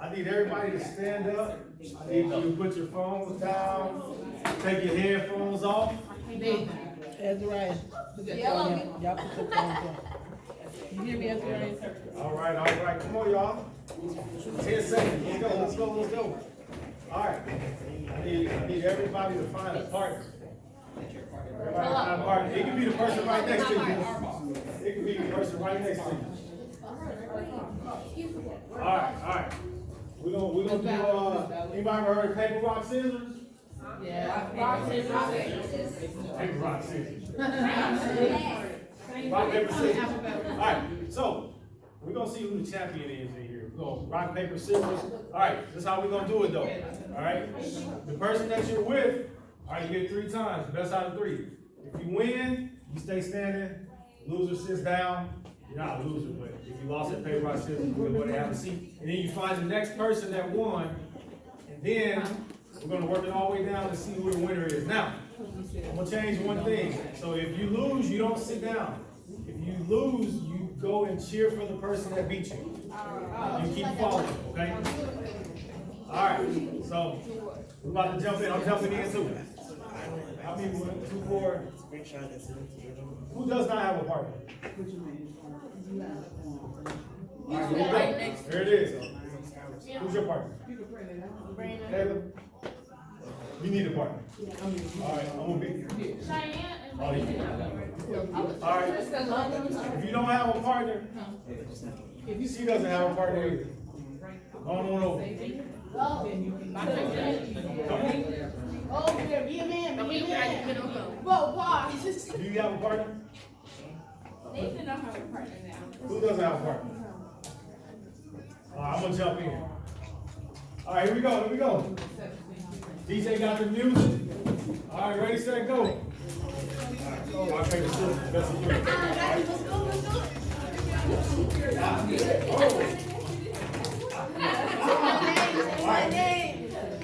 I need everybody to stand up. I need you to put your phones down, take your headphones off. That's right. Y'all put your phones on. You hear me, Azariah? All right. Come on, y'all. 10 seconds. Let's go. All right. I need everybody to find a partner. Everybody find a partner. It can be the person right next to you. It can be the person right next to you. All right. We're gonna do, anybody ever heard of paper, rock, scissors? Yeah. Rock, scissors. Paper, rock, scissors. Rock, paper, scissors. All right, so we're gonna see who the champion is in here. We're gonna rock, paper, scissors. All right, this is how we're gonna do it though. All right, the person that you're with, all right, you get 3 times, best out of 3. If you win, you stay standing. Loser sits down. You're not a loser, but if you lost at paper, rock, scissors, you go to have a seat. And then you find the next person that won, and then we're gonna work it all the way down to see who the winner is. Now, I'm gonna change one thing. So if you lose, you don't sit down. If you lose, you go and cheer for the person that beat you. You keep following, okay? All right, so we're about to jump in. I'm jumping in too. How many? 1, 2, 4. Who does not have a partner? All right, here we go. There it is. Who's your partner? Taylor? You need a partner. All right, I'm gonna be. All right. If you don't have a partner, she doesn't have a partner either. Go on over. Come on. Be a man. Do you have a partner? Nathan don't have a partner now. Who doesn't have a partner? All right, I'm gonna jump in. All right, here we go. DJ got the music. All right, ready, set, go. All right, paper, scissors, best of 3. Let's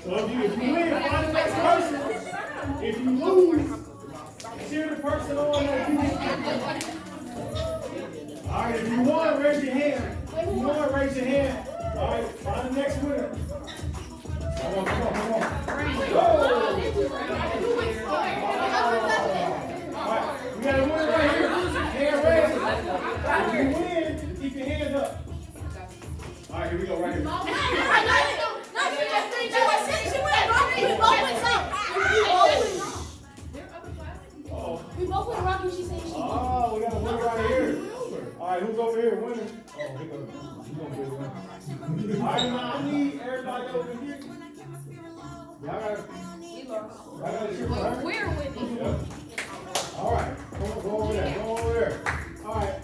So if you win, find the next person. If you lose, cheer the person on that beat. All right, if you won, raise your hand. All right, find the next winner. Come on. Go! All right, we got a winner right here. Hand raised. If you win, keep your hands up. All right, here we go, right here. We both went rocky, she said she. Oh, we got a winner right here. All right, who's over here winning? Oh, he gonna be the winner. All right, now I need everybody over here. Y'all gotta cheer for her. We're winning. Yeah. All right, go over there. All right,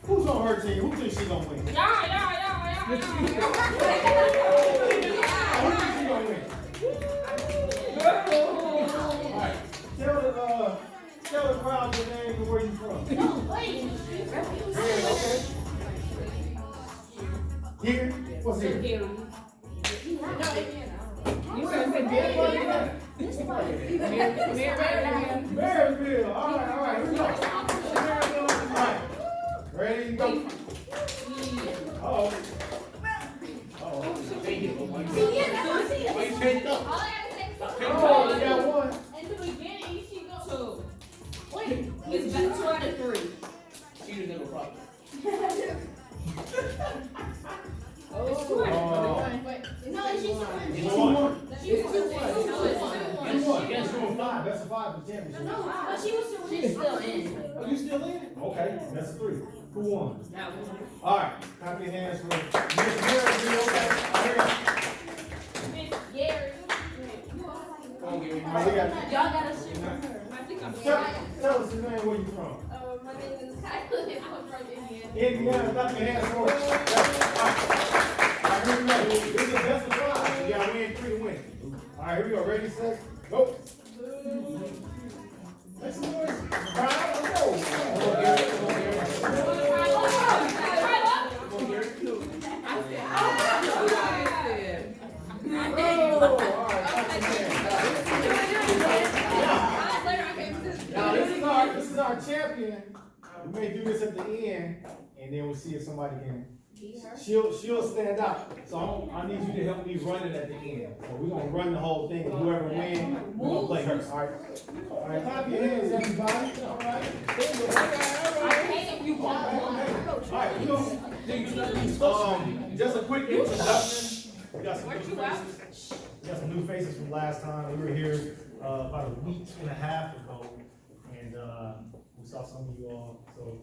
who's on her team? Who thinks she's gonna win? Yeah. Who thinks she's gonna win? All right, tell the crowd your name and where you from. No, wait. Here? What's here? You said Marysville. Marysville. All right. Here we go. All right. Ready? Go. Uh-oh. Oh, we got one. In the beginning, she goes. 2. Wait. It's 2 out of 3. She didn't have a problem. No, she's It's 2-1. Yes, you're on 5. That's a 5 for championship. No, but she was still in. Oh, you still in? Okay, that's 3. Who won? All right, clap your hands for Miss Mary. Okay. Miss Gary. Y'all got a shit from her. I think I'm sorry. Tell us your name, where you from? My name is Kylie. I'm from Indiana. Indiana, clap your hands for us. All right, here we go. This is the best of 5. You gotta win 3 to win. All right, here we go. Ready, set, go. Make some noise. Let's go. This is our champion. We may do this at the end, and then we'll see if somebody can She'll stand out. So I need you to help me run it at the end. So we're gonna run the whole thing, and whoever wins, we're gonna play her. All right. All right. Clap your hands, everybody. All right. All right. Just a quick introduction. We got some new faces. We got some new faces from last time. We were here about a week and a half ago, and we saw some of you all. So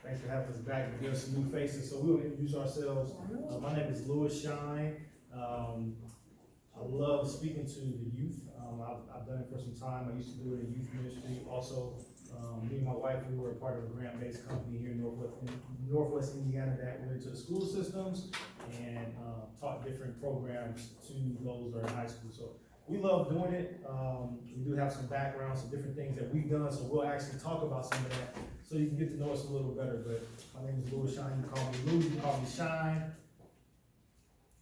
thanks for having us back. We have some new faces. So we'll introduce ourselves. My name is Louis Shine. I love speaking to the youth. I've done it for some time. I used to do it in youth ministry. Also, me and my wife, we were a part of a grant-based company here in Northwest Indiana that went into the school systems and taught different programs to those that are in high school. So we love doing it. We do have some background, some different things that we've done. So we'll actually talk about some of that so you can get to know us a little better. But my name is Louis Shine. You call me Louis, you call me Shine.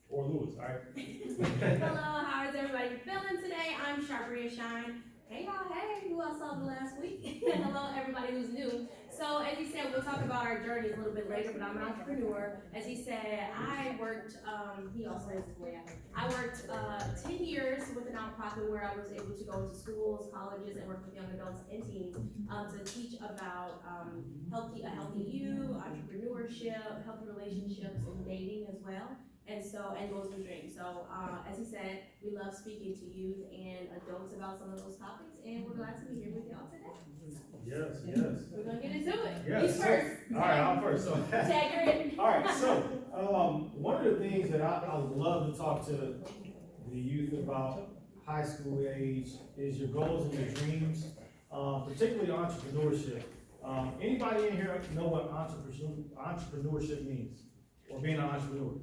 Or Louis, all right? Hello, how is everybody feeling today? I'm Sharpria Shine. Hey y'all, hey, who else saw the last week? Hello, everybody who's new. So as he said, we'll talk about our journeys a little bit later, but I'm an entrepreneur. As he said, I worked, he also has his way out. I worked 10 years with a nonprofit where I was able to go to schools, colleges, and work with young adults and teens to teach about a healthy you, entrepreneurship, healthy relationships, and dating as well. And goals and dreams. So, as he said, we love speaking to youth and adults about some of those topics, and we're glad to be here with y'all today. Yes, yes. We're gonna get into it. Yes. He's first. All right, I'm first. So, Tag her in. all right, so one of the things that I love to talk to the youth about high school age is your goals and your dreams, particularly entrepreneurship. Anybody in here know what entrepreneurship means, or being an entrepreneur?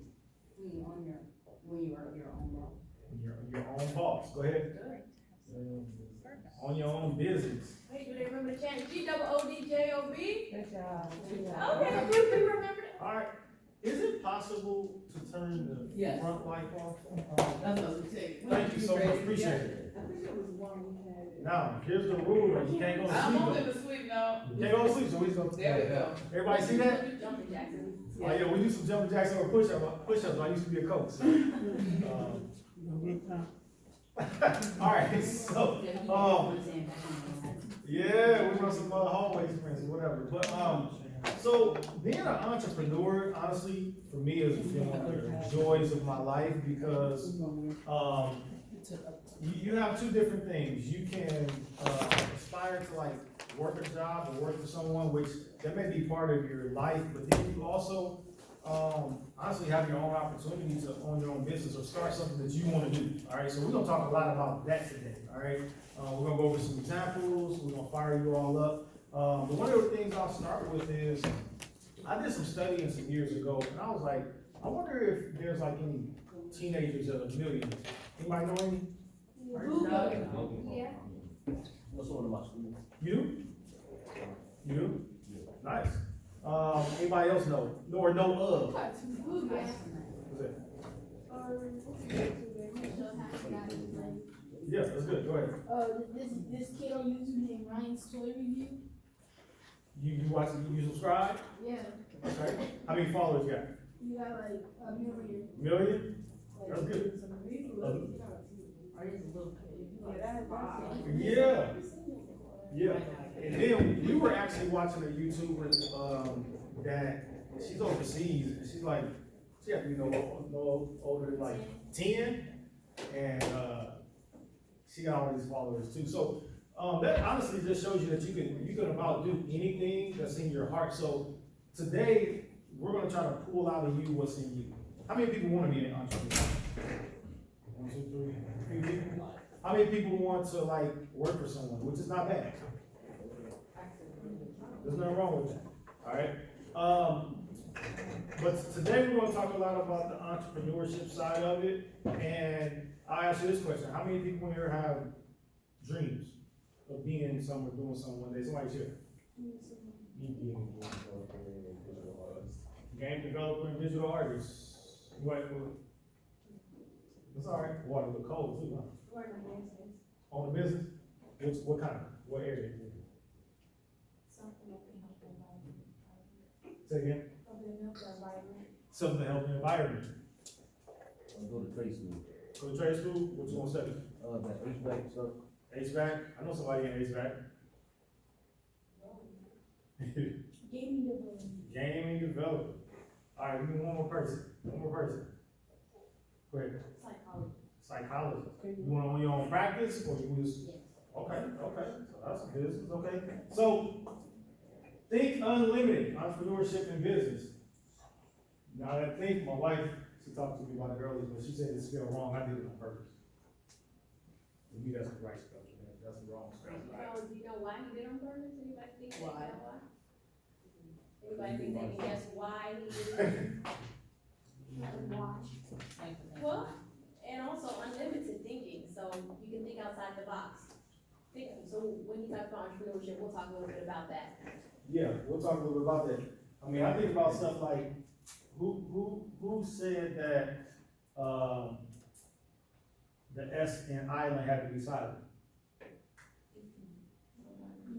When you are your own boss. Your own boss. Go ahead. On your own business. Hey, do they remember the chant? GOODJOB? Good job. Okay, we remember that. All right. Is it possible to turn the Yes. front light off? That's what I'm saying. Thank you so much. Appreciate it. I think it was one we had. Now, here's the rule. You can't go to I'm sleep. on to the sweep now. You can't go to sleep, so we just go. There we go. Everybody see that? Jumping Jackson. Oh yeah, we do some jumping jacks or push-ups. I used to be a coach. So, all right, so yeah, we run some hallway sprints or whatever. But so being an entrepreneur, honestly, for me is one of the joys of my life because you have two different things. You can aspire to like work a job or work for someone, which that may be part of your life, but then you also honestly have your own opportunity to own your own business or start something that you want to do. All right, so we're gonna talk a lot about that today. All right, we're gonna go over some examples. We're gonna fire you all up. But one of the things I'll start with is I did some studying some years ago, and I was like, I wonder if there's like any teenagers that are millionaires. Anybody know any? Yeah. What's one of my schools? You? You? Nice. Anybody else know? Or know of? What's it? Yeah, that's good. Go ahead. This kid on YouTube named Ryan's Toy Review. You watch it, you subscribe? Yeah. Okay. How many followers you got? You got like a million. Million? That's good. Yeah. Yeah. And then we were actually watching a YouTuber that she's overseas. And she's like, she has to be no older than like 10. And she got all these followers too. So that honestly just shows you that you can about do anything that's in your heart. So today we're gonna try to pull out of you what's in you. How many people want to be an entrepreneur? 1, 2, 3. 3 people. How many people want to like work for someone, which is not bad. There's nothing wrong with that. All right. But today we're going to talk a lot about the entrepreneurship side of it. And I'll ask you this question. How many people here have dreams of being somewhere, doing something one day? Somebody's here. Game developer and digital artist. What? It's all right. Water look cold too, huh? On the business? What kind? What area? Something that can help the environment. Say again? Something that helps the environment. something to help the environment. Go to trade school. Go to trade school, what you wanna study? That HVAC stuff. HVAC, I know somebody in HVAC. Gaming development. Gaming development. Alright, we need one more person. Go ahead. Psychologist. You want on your own practice or you just? Yes. Okay, so that's business, okay. So, think unlimited, entrepreneurship and business. Now that think, my wife, she talked to me about it earlier, but she said it's spelled wrong, I did it on purpose. To me, that's the right spelling, that's the wrong spelling. So, do you know why he did on purpose? Anybody think they Why? know why? Anybody think they can guess why he did it? Why? Well, and also unlimited thinking, so you can think outside the box. So when you talk about entrepreneurship, we'll talk a little bit about that. Yeah, we'll talk a little bit about that. I mean, I think about stuff like, who said that, the S in island had to be silent?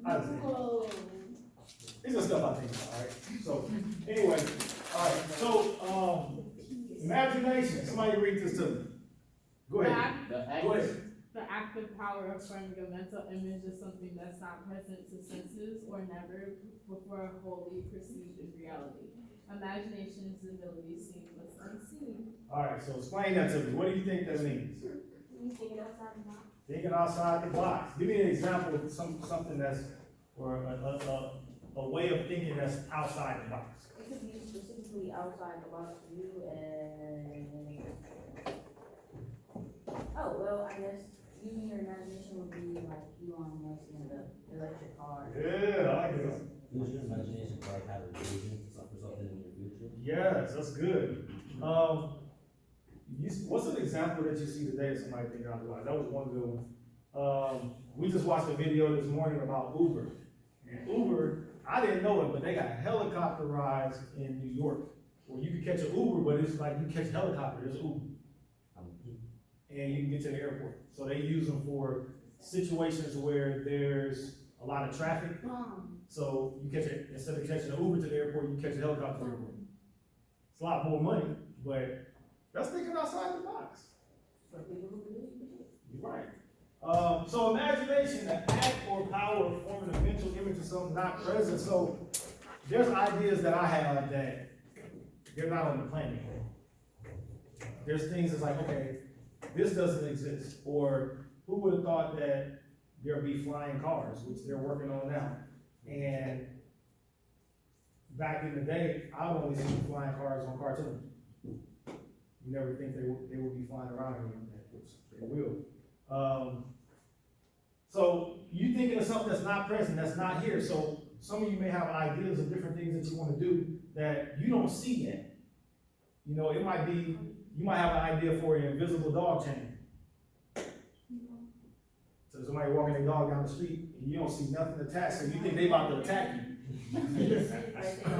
I was thinking. Oh. It's just stuff I think about, alright? So, anyway, alright, so, imagination, somebody read this to me. Go ahead, go ahead. The active power of forming a mental image is something that's not present to senses or never before wholly perceived in reality. Imagination is the ability to see what's unseen. Alright, so explain that to me. What do you think that means? Thinking outside the box. Thinking outside the box. Give me an example of something that's, or a way of thinking that's outside the box. It could be specifically outside the box for you and, oh, well, I guess using your imagination would be like Elon Musk and the electric car. Yeah, I like this. Use your imagination to like have a vision for something in your future. Yes, that's good. What's an example that you see today of somebody thinking out the box? That was one good one. We just watched a video this morning about Uber. And Uber, I didn't know it, but they got helicopter rides in New York where you can catch an Uber, but it's like you catch a helicopter, there's Uber. And you can get to the airport. So they use them for situations where there's a lot of traffic. So you catch it, instead of catching an Uber to the airport, you catch a helicopter to the airport. It's a lot more money, but that's thinking outside the box. You're right. So imagination, the act or power of forming a mental image of something not present. So there's ideas that I have that they're not on the planet. There's things that's like, okay, this doesn't exist. Or who would have thought that there'd be flying cars, which they're working on now. And back in the day, I've only seen flying cars on cartoons. You never think they would be flying around here, which they will. So you thinking of something that's not present, that's not here. So some of you may have ideas of different things that you want to do that you don't see yet. You know, it might be, you might have an idea for an invisible dog chain. So somebody walking their dog down the street and you don't see nothing attached, so you think they about to attack you.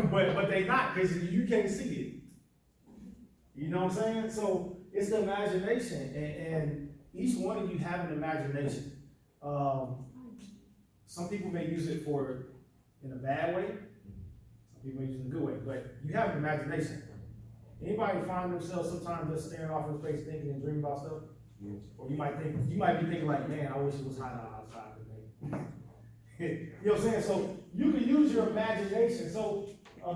but they not, because you can't see it. You know what I'm saying? So it's the imagination, and each one of you have an imagination. Some people may use it for in a bad way. Some people may use it in a good way, but you have an imagination. Anybody find themselves sometimes just staring off in space thinking and dreaming about stuff? Yes. Or you might be thinking like, man, I wish it was hot outside today. You know what I'm saying? So you can use your imagination. So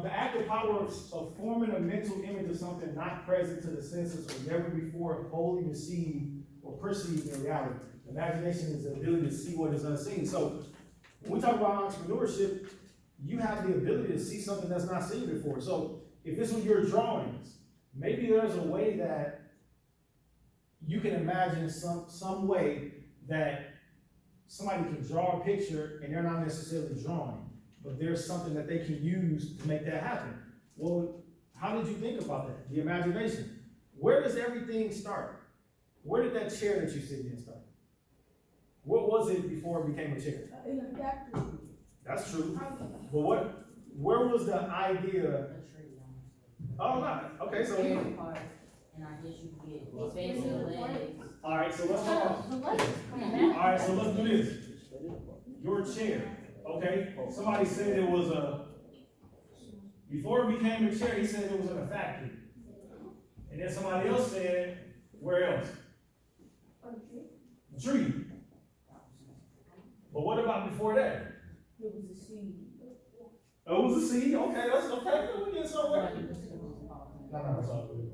the active power of forming a mental image of something not present to the senses or never before wholly received or perceived in reality. Imagination is the ability to see what is unseen. So when we talk about entrepreneurship, you have the ability to see something that's not seen before. So if this was your drawings, maybe there's a way that you can imagine some way that somebody can draw a picture and they're not necessarily drawing, but there's something that they can use to make that happen. Well, how did you think about that? The imagination. Where does everything start? Where did that chair that you sit in start? What was it before it became a chair? In a factory. That's true. But where was the idea? Oh, right. Okay, so. And I guess you could get fancy legs. All right, so let's talk. All right, so let's do this. Your chair, okay? Somebody said it was before it became a chair, he said it was in a factory. And then somebody else said, where else? Tree. But what about before that? It was a seed. Oh, it was a seed. Okay, that's okay. We get somewhere. No, it's all good.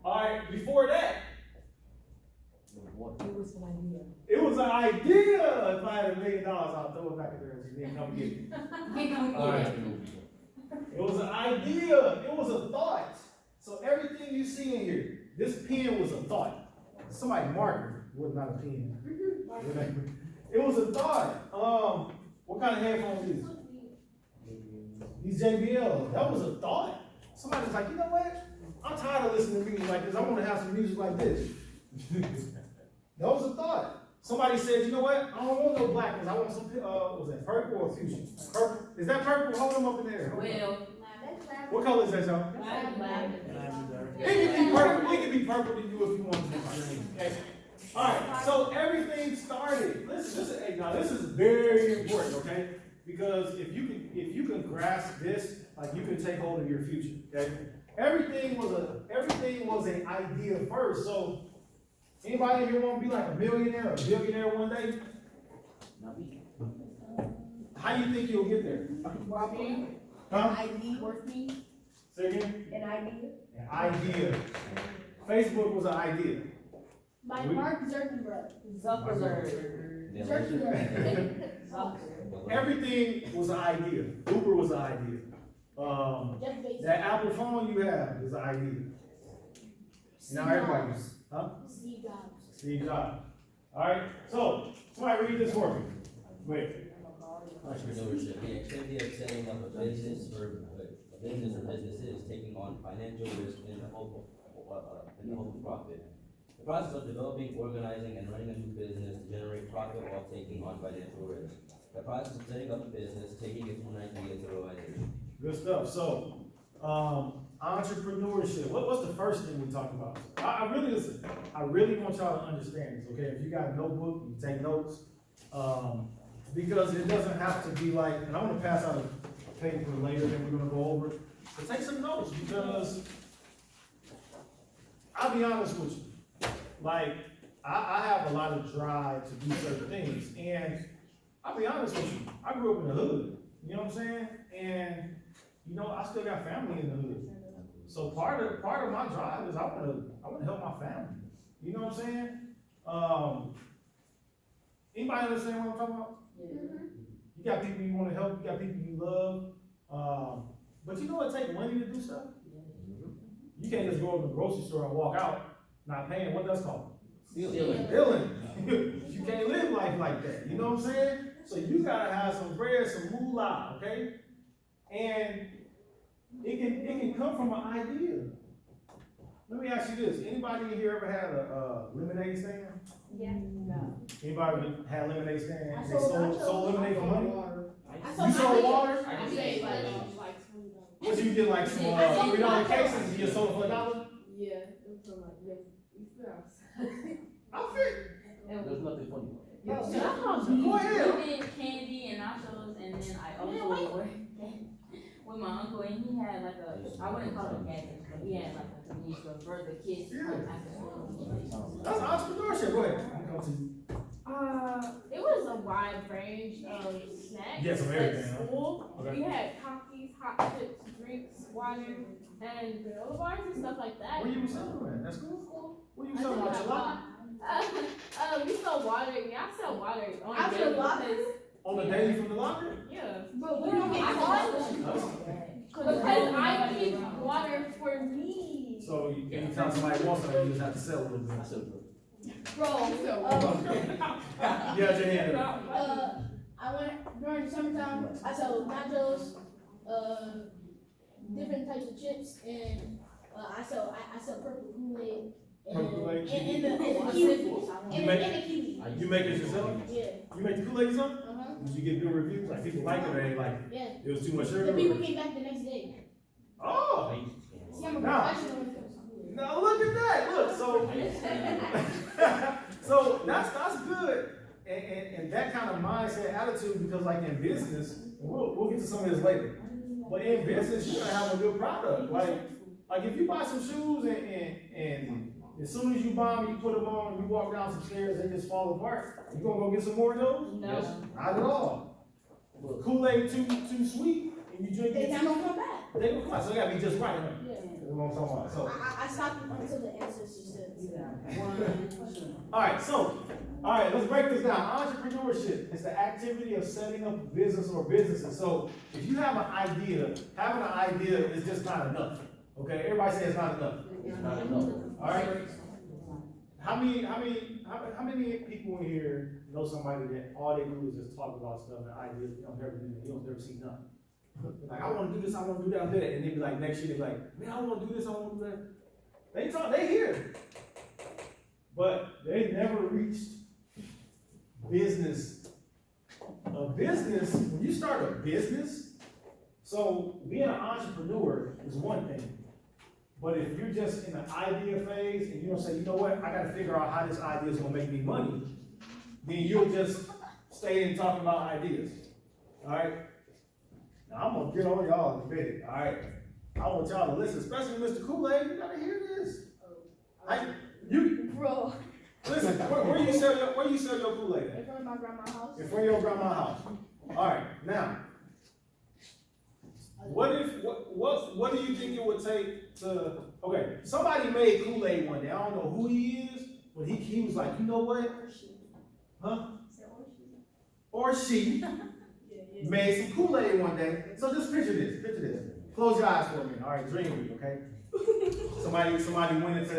All right, before that, It was an idea. it was an idea. If I had $1 million, I'll throw it back at her and she didn't come get it. All right. It was an idea. It was a thought. So everything you see in here, this pen was a thought. Somebody marker was not a pen. It was a thought. What kind of headphones is these JBL? That was a thought. Somebody's like, you know what? I'm tired of listening to music like this. I want to have some music like this. That was a thought. Somebody said, you know what? I don't want no black ones. I want some, was that purple or fuchsia? Purple. Is that purple? Hold them up in there. Well, What color is that, y'all? It can be purple. It can be purple to you if you want to. Okay. All right. So everything started. Listen. Hey, now this is very important, okay? Because if you can grasp this, like you can take hold of your future. Okay. Everything was an idea first. So anybody here want to be like a millionaire or a billionaire one day? How you think you'll get there? Huh? ID worth me. Say again? An idea. An idea. Facebook was an idea. By Mark Zuckerberg. Everything was an idea. Uber was an idea. Jeff Bezos. That Apple phone you have is an idea. Now everybody's, huh? Steve Jobs. Steve Jobs. All right. So somebody read this for me. Wait. Entrepreneurship, the activity of setting up a business or businesses taking on financial risk in the hope of profit. The process of developing, organizing, and running a new business to generate profit while taking on financial risk. The process of setting up a business, taking it from an idea to realization. Good stuff. So, entrepreneurship. What's the first thing we talk about? I really want y'all to understand this. Okay, if you got a notebook, you take notes. Because it doesn't have to be like, and I'm gonna pass out a paper later that we're gonna go over. But take some notes because I'll be honest with you. Like, I have a lot of drive to do certain things. And I'll be honest with you, I grew up in the hood. You know what I'm saying? And you know, I still got family in the hood. So part of my drive is I wanna help my family. You know what I'm saying? Anybody understand what I'm talking about? You got people you want to help, you got people you love, but you know it takes money to do stuff? You can't just go to the grocery store and walk out not paying. What that's called? Stealing. You can't live life like that, you know what I'm saying? So you gotta have some bread, some moolah, okay? And it can come from an idea. Let me ask you this, anybody in here ever had a lemonade stand? Yeah. No. Anybody had lemonade stand? I They sold lemonade for money? I You sold water? I say like What you did, like some $3 cases and you sold it for $1? yeah, it was from like I figured. There's nothing funny. Go ahead. We did candy and nachos, and then I also worked with my uncle, and he had like I wouldn't call it a gadget, but he had like a convenience store for the kids to come after school. That's entrepreneurship. Go ahead. It was a wide range of snacks. Yeah, some everything, at huh? school. Okay. We had coffees, hot chips, drinks, water, and granola bars and stuff like that. Where you was selling at? That's cool. School. Where you selling at? Gelato? We sell water. Yeah, I sell water on I the sell daily water? because- On the daily from the locker? Yeah. But we don't get caught. Because I keep water for me. So anytime somebody wants something, you just have to sell a little bit. Bro, Yeah, Jan. I went during the summertime, I sold nachos, different types of chips, and I sell purple Kool-Aid. Purple Kool-Aid? And the kiwi. And the kiwi. You make it yourself? Yeah. You make the Kool-Aid yourself? Uh-huh. Did you get good reviews? Like people like it or they like it? Yeah. It was too much sugar? The people came back the next day. Oh! See, I'm a Now- professional when it comes to Kool-Aid. Now look at that, look, so that's good, and that kind of mindset attitude, because like in business, we'll get to some of this later, but in business, you gotta have a good product, like, like if you buy some shoes and as soon as you buy them, you put them on, you walk down some stairs, they just fall apart. You gonna go get some more of those? No. Not at all. Kool-Aid too sweet, and you drink They it. not gonna come back. They gonna come out, so it gotta be just right, huh? Yeah. That's what I'm talking about. So, I stopped until the ancestors said. all right, let's break this down. Entrepreneurship is the activity of setting up a business or businesses. So, if you have an idea, having an idea is just not enough. Okay, everybody say it's not enough. It's not enough. All right. How many people in here know somebody that all they do is just talk about stuff and ideas? You don't never see nothing. Like, I want to do this, I want to do that, and then they be like, next year they be like, man, I want to do this, I want to do that. They hear, but they never reached business. A business, when you start a business, so being an entrepreneur is one thing. But if you're just in the idea phase and you don't say, you know what, I gotta figure out how this idea is gonna make me money, then you'll just stay in talking about ideas. Alright? Now I'm gonna get on y'all in a minute, alright? I want y'all to listen, especially Mr. Kool-Aid, you gotta hear this. Bro. Listen, where you sell your Kool-Aid at? In front of my grandma's house. In front of your grandma's house. Alright, now, what do you think it would take to, okay, somebody made Kool-Aid one day, I don't know who he is, but he was like, you know what? Huh? Or she made some Kool-Aid one day. So just picture this. Close your eyes for a minute, all right, dream with me, okay? Somebody went into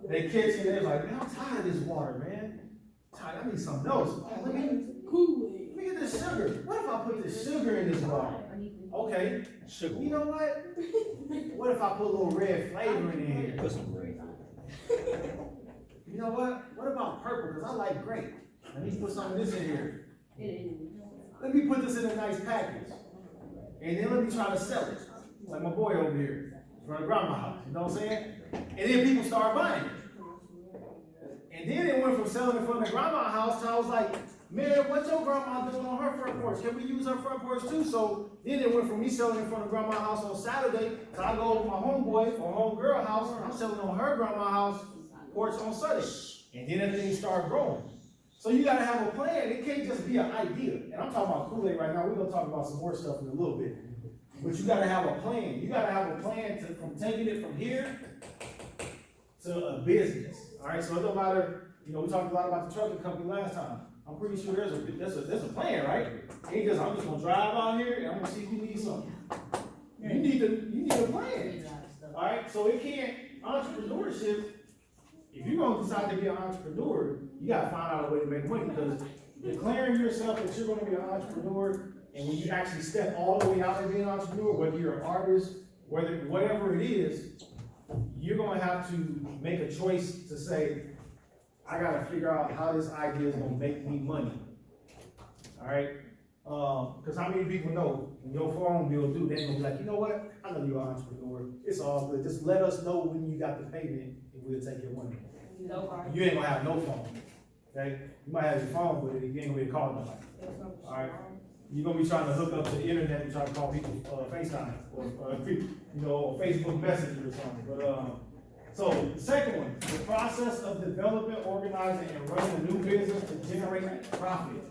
they kitchen, they was like, man, I'm tired of this water, man. I need something else. Oh, look at this sugar. What if I put this sugar in this water? Okay, sugar. You know what? What if I put a little red flavor in here? Put some red. You know what? What about purple? Because I like grape. Let me put some of this in here. Let me put this in a nice package. And then let me try to sell it. Like my boy over here in front of grandma's house. You know what I'm saying? And then people start buying it. And then it went from selling in front of grandma's house to I was like, man, what's your grandma doing on her front porch? Can we use her front porch too? So then it went from me selling in front of grandma's house on Saturday to I go over to my homeboy or homegirl house and I'm selling on her grandma's house porch on Sunday. And then everything started growing. So you gotta have a plan. It can't just be an idea. And I'm talking about Kool-Aid right now. We're gonna talk about some more stuff in a little bit. But you gotta have a plan. You gotta have a plan from taking it from here to a business. All right, so it don't matter, we talked a lot about the trucking company last time. I'm pretty sure there's a plan, right? Ain't just I'm just gonna drive out here and I'm gonna see who needs something. You need a plan. All right, so it can't entrepreneurship. If you're gonna decide to be an entrepreneur, you gotta find out a way to make money because declaring yourself that you're gonna be an entrepreneur, and when you actually step all the way out and be an entrepreneur, whether you're an artist, whatever it is, you're gonna have to make a choice to say, I gotta figure out how this idea is gonna make me money. All right? Because how many people know when your phone bill due, they're gonna be like, you know what? I know you're an entrepreneur. It's all good. Just let us know when you got the payment and we'll take your money. You ain't gonna have no phone. Okay? You might have your phone, but you ain't gonna be calling nobody. All right? You're gonna be trying to hook up to the internet and try to call people FaceTime or Facebook Messenger or something. But so the second one, the process of developing, organizing, and running a new business to generate profit.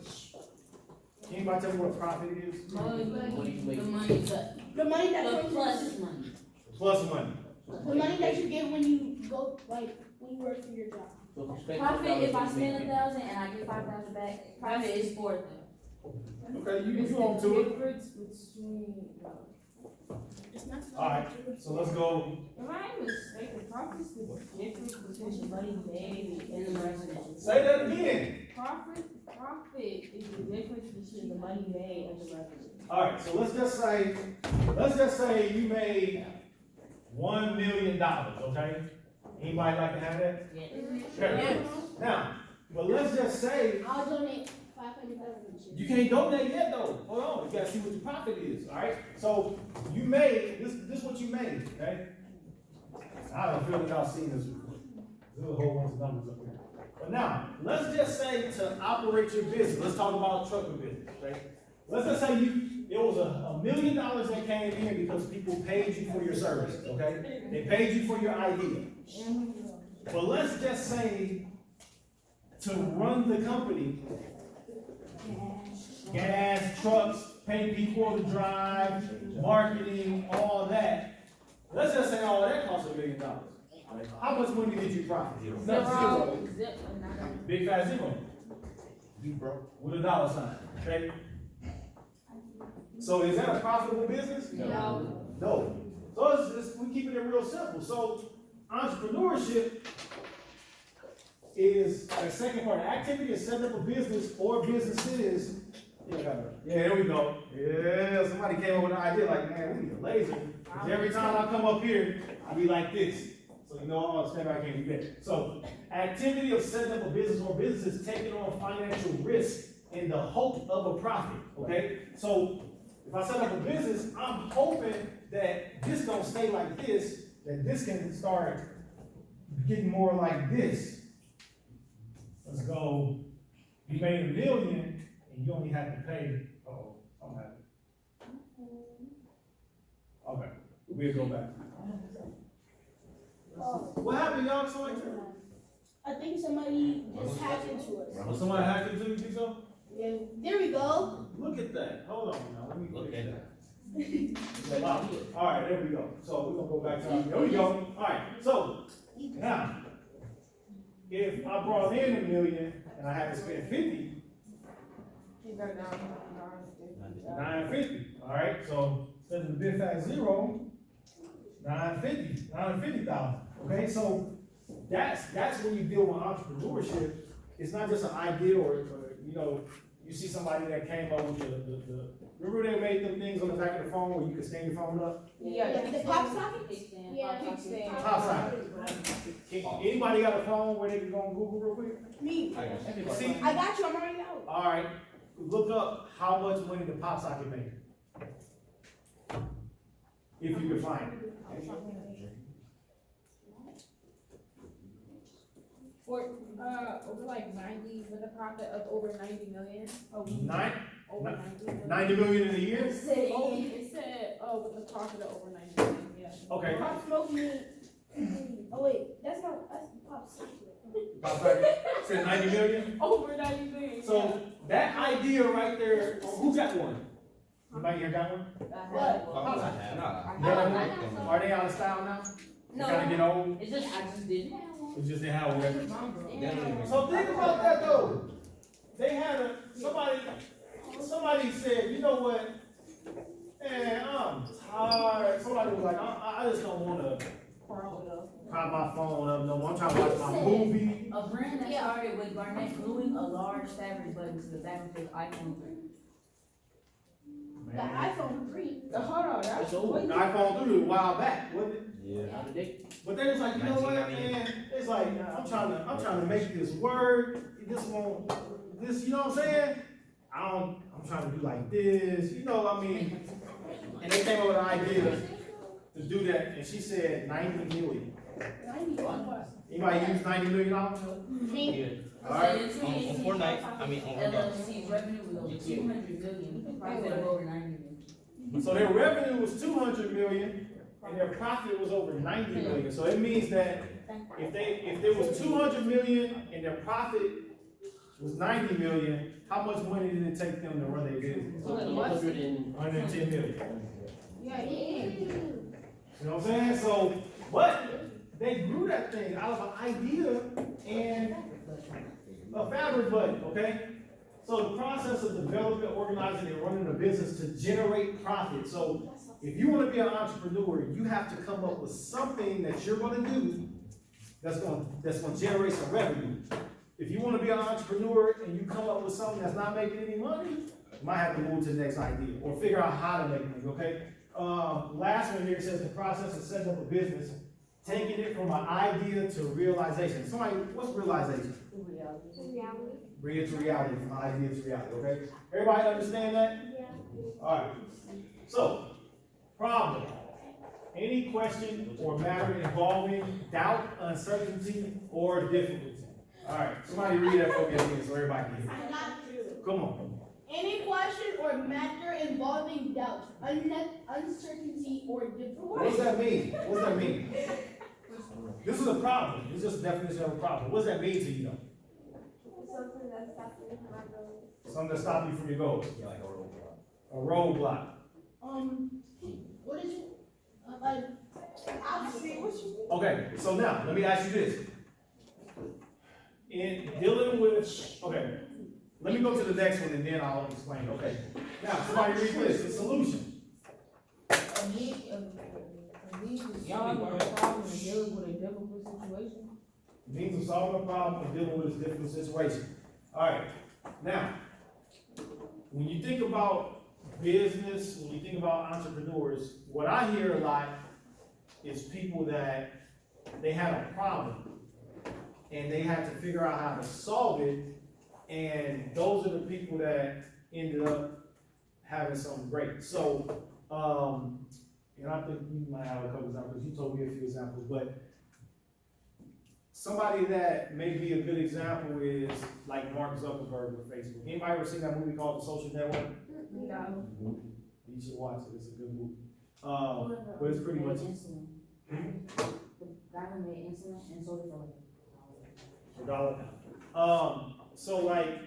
Can anybody tell me what profit is? The money that the comes plus money. Plus money. the money that you get when you go, like, when you work for your job. So if you spend Profit, if I $10, spend 1,000 and I get 5,000 back, profit is 4,000. Okay, you on to it. Difference between, It's not. All right, so let's go. If I ain't mistaken, profit is the difference between the money made and the revenue. Say that again. Profit is the difference between the money made and the revenue. All right, so let's just say you made $1 million, okay? Anybody like to have that? Yeah. Okay. Now, but let's just say I'll donate $500. you can't donate yet though. Hold on, you gotta see what your profit is, all right? So you made, this is what you made, okay? I don't feel that y'all seen this before. There's a whole bunch of numbers up here. But now, let's just say to operate your business, let's talk about trucking business, okay? Let's just say it was $1 million that came in because people paid you for your service, okay? They paid you for your idea. But let's just say to run the company, gas, trucks, pay people to drive, marketing, all that. Let's just say all that costs $1 million. How much money did you profit? Zero. Big fat zero. You broke. With a dollar sign, okay? So is that a profitable business? No. No. So we keeping it real simple. So entrepreneurship is a second part. Activity is setting up a business or businesses. Yeah, there we go. Yeah, somebody came up with an idea like, man, we need a laser. 'Cause every time I come up here, I be like this. So you know, I'll stand back and do that. So activity of setting up a business or businesses taking on financial risk in the hope of a profit. Okay? So if I set up a business, I'm hoping that this don't stay like this, that this can start getting more like this. Let's go. You made $1 million and you only have to pay. Uh-oh, something happened. Okay, we'll go back. What happened, y'all? I think somebody just hacked into us. Somebody hacked into you, think so? Yeah, there we go. Look at that. Hold on now. Let me Look fix at that. All right, there we go. So we're gonna go back to there we go. All right. So now, if I brought in $1 million and I had to spend 50, 950. All right. So instead of the big fat zero, 950,000. Okay. So that's when you deal with entrepreneurship. It's not just an idea or you know, you see somebody that came up with the remember they made them things on the back of the phone where you could stand your phone up? Yeah, the pop socket? Kickstand. Yeah, Kickstand. Top side. Anybody got a phone where they can go on Google real quick? Me. See, I got you, I'm already out. all right, look up how much money the pop socket made. If you can find it. For, over like 90, with a profit of over 90 million. Over Over 90 million. 90 million in a year? Oh, it said, with a profit of over 90 million, yeah. Okay. Pop smoke me. Oh wait, that's pop socket. Pop socket said 90 million? Over 90 million. So that idea right there, who got one? Anybody here got one? What? Pop socket. Nah. You got one? Are they out of style now? No. Kind of get old? It's just, I just didn't have one. It's just they have one. Yeah. So think about that though. They had somebody said, you know what? Man, I'm tired. Somebody was like, I just don't want to prop my phone up no more. I'm trying to watch my movie. A brand that started with Garnett gluing a large fabric button to the back of his iPhone 3. The iPhone 3. Hold on, that's The iPhone 3 was a while back, wasn't it? Yeah. But they was like, you know what, man? It's like, I'm trying to make this work. This won't, you know what I'm saying? I'm trying to do like this, you know what I mean? And they came up with an idea to do that, and she said 90 million. 90 what? Anybody use $90 million? Me. All right. On Fortnite, I mean, on LLC's revenue was over 200 million, with a profit of over 90 million. So their revenue was 200 million, and their profit was over 90 million. So it means that if there was 200 million and their profit was 90 million, how much money did it take them to run their business? 110 million. Yeah, You know what I'm saying? So, but they grew that thing out of an idea and a fabric button, okay? So the process of developing, organizing, and running a business to generate profit. So if you want to be an entrepreneur, you have to come up with something that you're going to do that's going to generate some revenue. If you want to be an entrepreneur and you come up with something that's not making any money, you might have to move to the next idea or figure out how to make money, okay? Last one here says the process of setting up a business, taking it from an idea to realization. Somebody, what's realization? Reality. Bring it to reality, from idea to reality, okay? Everybody understand that? Yeah. All right. So, problem. Any question or matter involving doubt, uncertainty, or difficulty. All right. Somebody read that for me again so everybody can hear. I got you. Come on. Any question or matter involving doubt, uncertainty, or What does difficulty. that mean? What does that mean? This is a problem. It's just a definition of a problem. What does that mean to you though? Something that stops me from my goals. Something that stops you from your goals. Yeah, like a roadblock. A roadblock. What is it? Like, Okay, so now, let me ask you this. In dealing with, okay, let me go to the next one and then I'll explain. Okay. Now, somebody read this, the solution. A need to solve a problem and dealing with a difficult situation. Means of solving a problem or dealing with a difficult situation. Alright, now, when you think about business, when you think about entrepreneurs, what I hear a lot is people that they had a problem and they had to figure out how to solve it, and those are the people that ended up having something great. So, and I think you might have a couple examples, you told me a few examples, but somebody that may be a good example is like Mark Zuckerberg with Facebook. Anybody ever seen that movie called The Social Network? No. You should watch it, it's a good movie. But it's pretty much. The guy who made insulin and sold it for So like,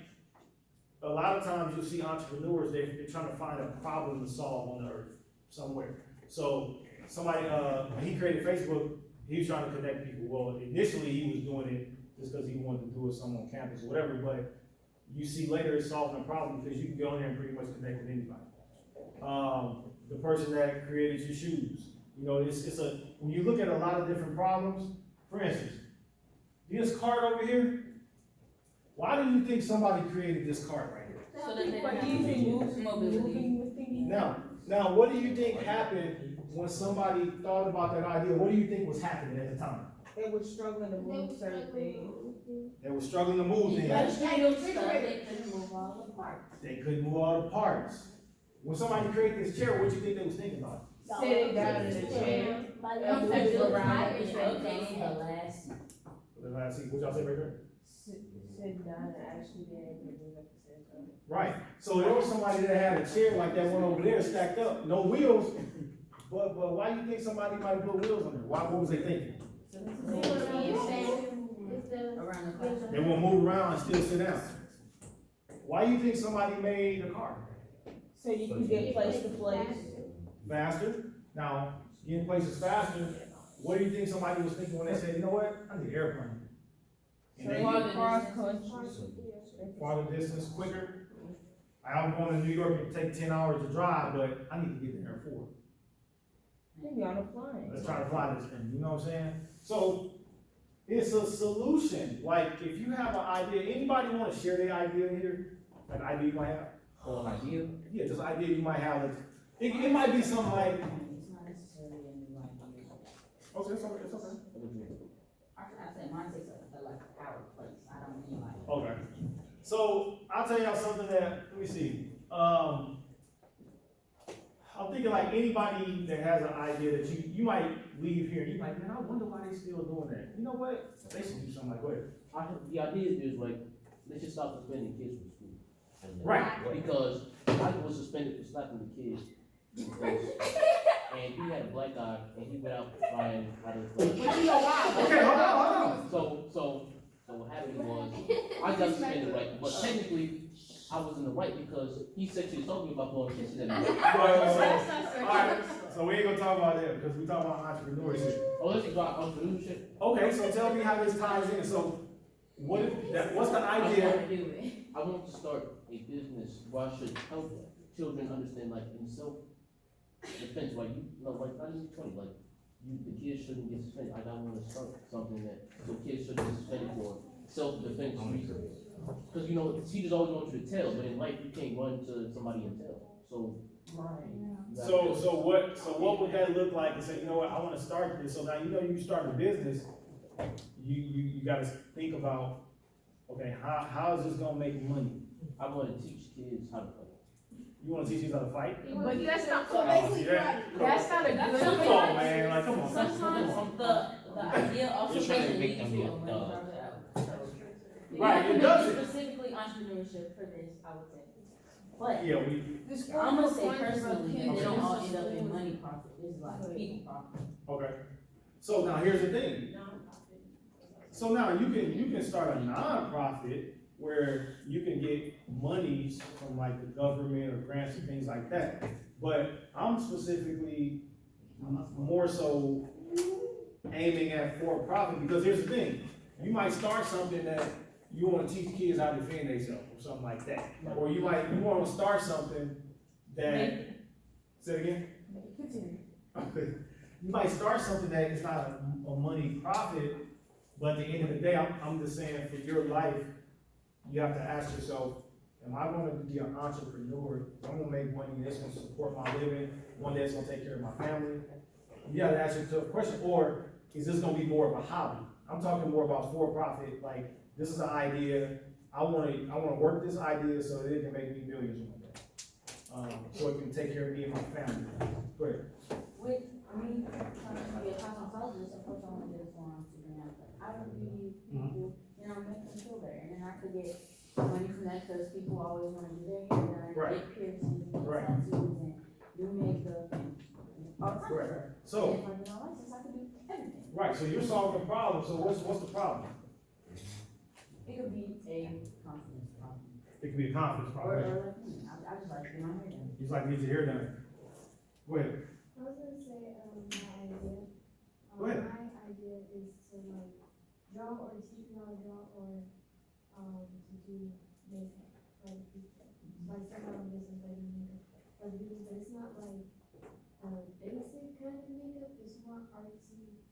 a lot of times you'll see entrepreneurs, they're trying to find a problem to solve on the earth, somewhere. So, somebody, he created Facebook, he was trying to connect people. Well, initially he was doing it just because he wanted to do it somewhere on campus or whatever, but you see later it's solving a problem because you can go in there and pretty much connect with anybody. The person that created your shoes, you know, when you look at a lot of different problems, for instance, this card over here, why do you think somebody created this card right here? so that they can have mobility. Now, what do you think happened when somebody thought about that idea? What do you think was happening at the time? They were struggling to move certain things. They were struggling to move things. They couldn't move all the parts. They couldn't move all the parts. When somebody created this chair, what do you think they was thinking about? Sitting down in a chair. I'm moving around. updating the last seat. The last seat, what y'all say right there? Sitting down and actually being able to move at the same time. Right. So there was somebody that had a chair like that one over there stacked up, no wheels. But why do you think somebody might put wheels on there? What was they thinking? Around the clock. They won't move around and still sit down. Why do you think somebody made a car? So you can get place to place. Faster. Now, getting places faster, what do you think somebody was thinking when they said, you know what, I need an airplane? And they So get cross country. farther distance quicker. I'm going to New York, it take 10 hours to drive, but I need to get there in 4. Maybe on a plane. Let's try to fly this thing, you know what I'm saying? So, it's a solution. Like, if you have an idea, anybody want to share their idea here? An idea you might have? An idea? Yeah, just an idea you might have. Like, it might be something like, It's not necessarily a new idea. okay, it's okay, it's okay. I said mine takes like our place. I don't mean like. Okay. So, I'll tell y'all something that, let me see. I'm thinking like anybody that has an idea that you might leave here and you're like, man, I wonder why they still doing that. You know what? They should do something like that. The idea is like, let's just stop suspending kids from school. Right. Because I was suspended for slapping the kids in the face. And he had a black eye and he went out crying out of the face. But you know why? Okay, hold on. So what happened was, I got suspended, right? But technically, I was in the right because he sexually assaulted me about blowing kisses at me. Alright, so we ain't gonna talk about that because we talk about entrepreneurship. Oh, let's talk about entrepreneurship. Okay, so tell me how this ties in. So, what's the idea? I want to start a business where I should help children understand, like, in self-defense, like, like, not even 20, like, the kids shouldn't get suspended. I don't want to start something so kids shouldn't get suspended for self-defense reasons. Because, teachers always want you to tell, but in life, you can't run to somebody and tell. So what would that look like and say, you know what, I want to start this. So now, you start a business, you got to think about, okay, how is this going to make money? I want to teach kids how to fight. You want to teach kids how to fight? But that's not, So basically, that's not a good Come thing. on, man, like, come on. Sometimes the idea also You're trying to doesn't make lead them to look Right, it maybe doesn't. specifically entrepreneurship for this, I would say. But Yeah, we, I'm gonna say personally, they don't all end up in money profit, it's like people profit. okay. So now here's the thing. So now you can start a nonprofit where you can get monies from like the government or grants and things like that. But I'm specifically more so aiming at for-profit, because here's the thing. You might start something that you wanna teach kids how to defend themselves or something like that. Or you wanna start something that, say it again? You might start something that is not a money profit, but at the end of the day, I'm just saying, for your life, you have to ask yourself, am I gonna be an entrepreneur? I'm gonna make money that's gonna support my living, one that's gonna take care of my family? You gotta ask yourself a question, or is this gonna be more of a hobby? I'm talking more about for-profit, like, this is an idea, I wanna work this idea so that it can make me millions one day. So it can take care of me and my family. Go ahead. With me trying to be a cosmetologist, of course I wanna get a salon figuring out, but I would be people, you know, make them feel better, and then I could get money from that, cause people always wanna do their hair done, Right. get piercings, get Right. tattoos, and do makeup, and all kinds of Right. stuff. So, And if I get my license, I could do everything. right, so you're solving a problem, so what's the problem? It could be a confidence problem, It could be a confidence or, problem. like me, I just like to get my hair done. You just like to get your hair done. Go ahead. I was gonna say, my idea. Go ahead. My idea is to like draw or teach people how to draw or, to do makeup for the people. Like start my own business, like makeup for the people, but it's not like, basic kind of makeup, it's more artsy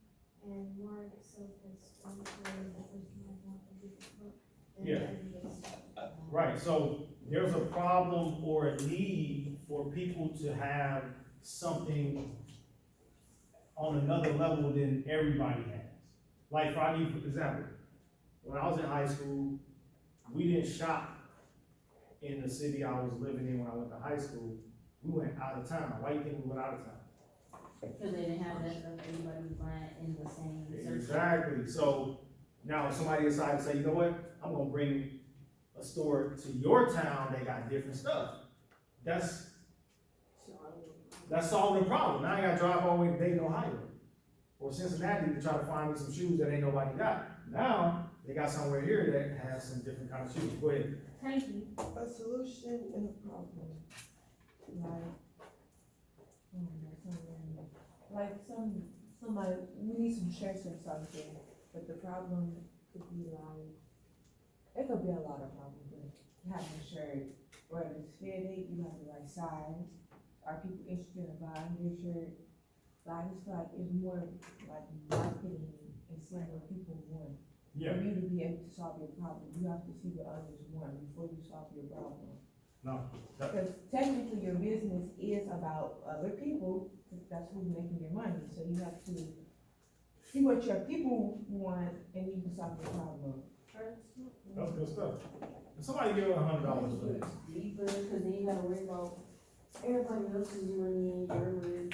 and more self-explanatory, the person might want to do it, but then Yeah. everyday stuff. Right, so there's a problem or a need for people to have something on another level than everybody has. Like, for I give you an example, when I was in high school, we didn't shop in the city I was living in when I went to high school. We went out of town. Why do you think we went out of town? Cause they didn't have that stuff, everybody was buying in the same search. Exactly, so now if somebody decided to say, you know what, I'm gonna bring a store to your town that got different stuff. That's solving the problem. Now I gotta drive all the way to Dayton, Ohio, or Cincinnati to try to find me some shoes that ain't nobody got. Now, they got somewhere here that has some different kind of shoes. Go ahead. Thank you. A solution and a problem. Like somebody, we need some shirts or something, but the problem could be like, it could be a lot of problems with having a shirt, whether it's fitted, you have the right size, are people interested in buying your shirt? But I just feel like it's more like marketing and seeing what people want. Yeah, For you to be able to solve your problem, you have to see what others want before you solve your problem. no, Because technically your business is about other people, 'cause that's who's making your money, so you have to see what your people want and you can solve your problem. that's good stuff. Somebody give her $100 for this. Deeper, cause then you gotta worry about everybody else's money and your money,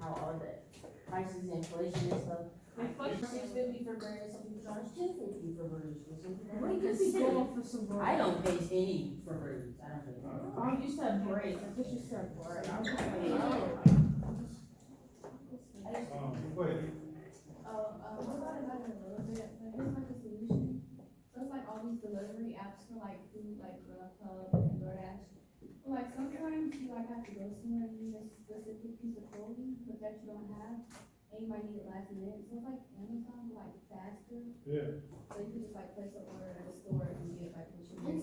how all that prices, inflation and stuff. $6.50 for birds, some people charge $10.50 for birds, for some people. What could be going for some I don't pay any for birds, I don't pay. Oh, you said break, I thought you said break. I was like, oh. Go ahead. I thought about it a little bit, but it's like a solution. So it's like all these delivery apps for like food, like Grubhub and DoorDash. But like sometimes you like have to go somewhere and need a specific piece of clothing, but that you don't have, and you might need it last minute. So it's like Amazon, but like faster. Yeah. So you can just like place an order at a store and get like what you need.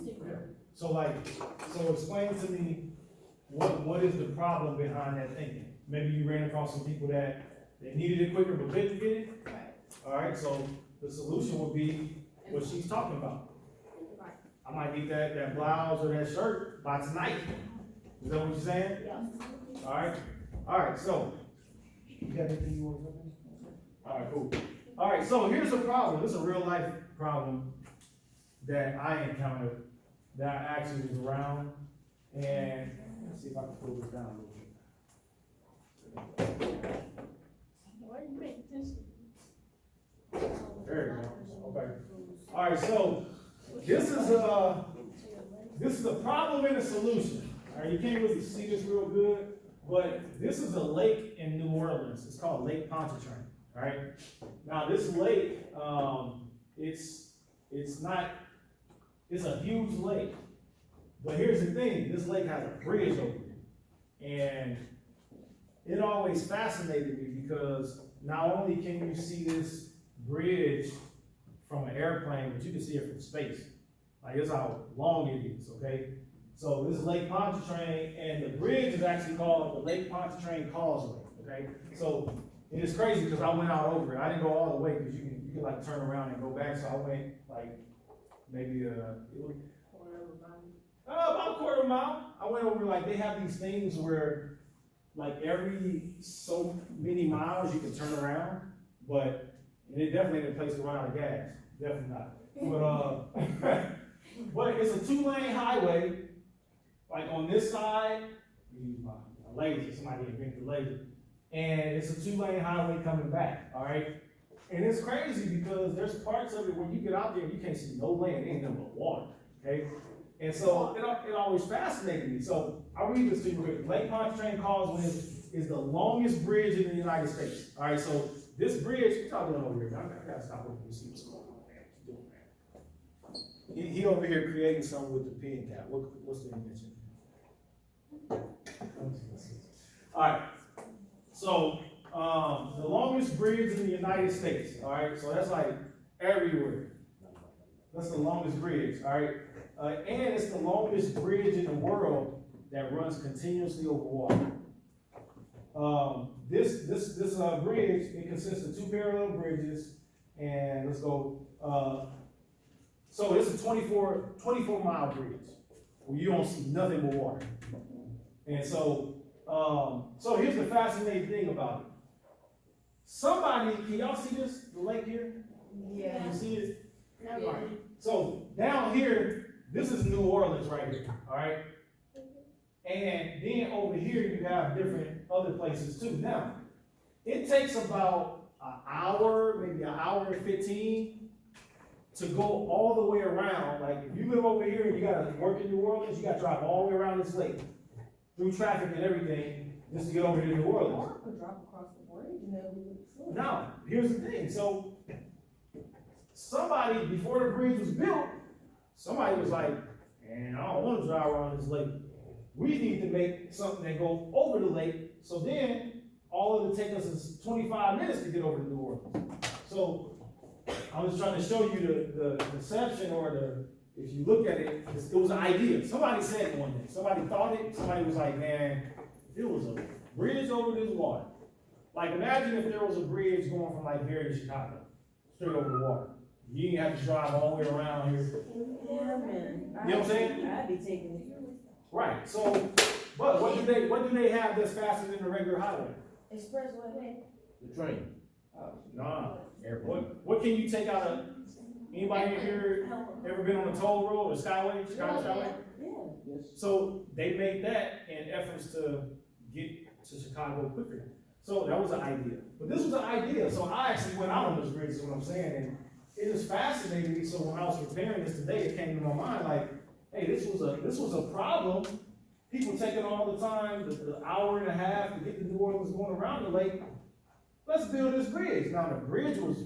So explain to me, what is the problem behind that thinking? Maybe you ran across some people that they needed it quicker but couldn't get it? Right. Alright, so the solution would be what she's talking about. Right. I might need that blouse or that shirt by tonight. Is that what you're saying? Yeah. Alright, so, you got anything you want to say? Alright, cool. Alright, so here's a problem, this is a real life problem that I encountered, that I actually was around, and, let's see if I can pull this down a little bit. Why are you paying attention? There you go, okay. Alright, so, this is, this is a problem and a solution. All right, you can't really see this real good, but this is a lake in New Orleans. It's called Lake Pontchartrain. All right. Now this lake, it's a huge lake. But here's the thing: this lake has a bridge over it, and it always fascinated me because not only can you see this bridge from an airplane, but you can see it from space. Like, it's how long it is, okay? So this is Lake Pontchartrain, and the bridge is actually called the Lake Pontchartrain Causeway, okay? So it is crazy because I went out over it. I didn't go all the way because you can like turn around and go back. So I went like maybe about a quarter of a mile. I went over, like, they have these things where like every so many miles you can turn around, but it definitely ain't a place to run out of gas. Definitely not. But but it's a 2-lane highway. Like on this side, we use my laser. Somebody invented the laser, and it's a 2-lane highway coming back. All right, and it's crazy because there's parts of it where you get out there and you can't see no land, ain't nothing but water. Okay, and so it always fascinated me. So I'll read this to you quick. Lake Pontchartrain Causeway is the longest bridge in the United States. All right, so this bridge, what y'all doing over here? I gotta stop looking to see what's going on, man. What you doing, man? He over here creating something with the pen cap. What's the invention? All right, so the longest bridge in the United States. All right, so that's like everywhere. That's the longest bridge. All right, and it's the longest bridge in the world that runs continuously over water. This bridge, it consists of 2 parallel bridges, and let's go. So it's a 24 mile bridge where you don't see nothing but water. And so, so here's the fascinating thing about it. Somebody, can y'all see this, the lake here? Yeah. Can you see it? Yeah. All right. So down here, this is New Orleans right here, all right? And then over here, you have different other places too. Now, it takes about an hour, maybe an hour and 15 to go all the way around. Like, if you live over here and you gotta work in New Orleans, you gotta drive all the way around this lake through traffic and everything just to get over here to New Orleans. Or I could drive across the bridge and then we would see. Now, here's the thing. So, somebody, before the bridge was built, somebody was like, man, I don't want to drive around this lake. We need to make something that goes over the lake, so then all it would take us is 25 minutes to get over to New Orleans. So I was trying to show you the conception, or if you look at it, it was an idea. Somebody said it one day. Somebody thought it. Somebody was like, man, if it was a bridge over this water. Like, imagine if there was a bridge going from like here to Chicago, straight over the water. You didn't have to drive all the way around here. Yeah, man. You know what I'm saying? I'd be taking it. Right. So, but what do they have that's faster than the regular highway? Expressway. The train. Nah. What can you take out of? Anybody in here ever been on a toll road or Skyway? Chicago Skyway? Yeah. Yes. So they made that in efforts to get to Chicago quicker. So that was an idea. But this was an idea. So I actually went out on this bridge, is what I'm saying, and it just fascinated me. So when I was preparing this today, it came to my mind like, hey, this was a problem. People taking all the time, the hour and a half to get to New Orleans going around the lake. Let's build this bridge. Now the bridge was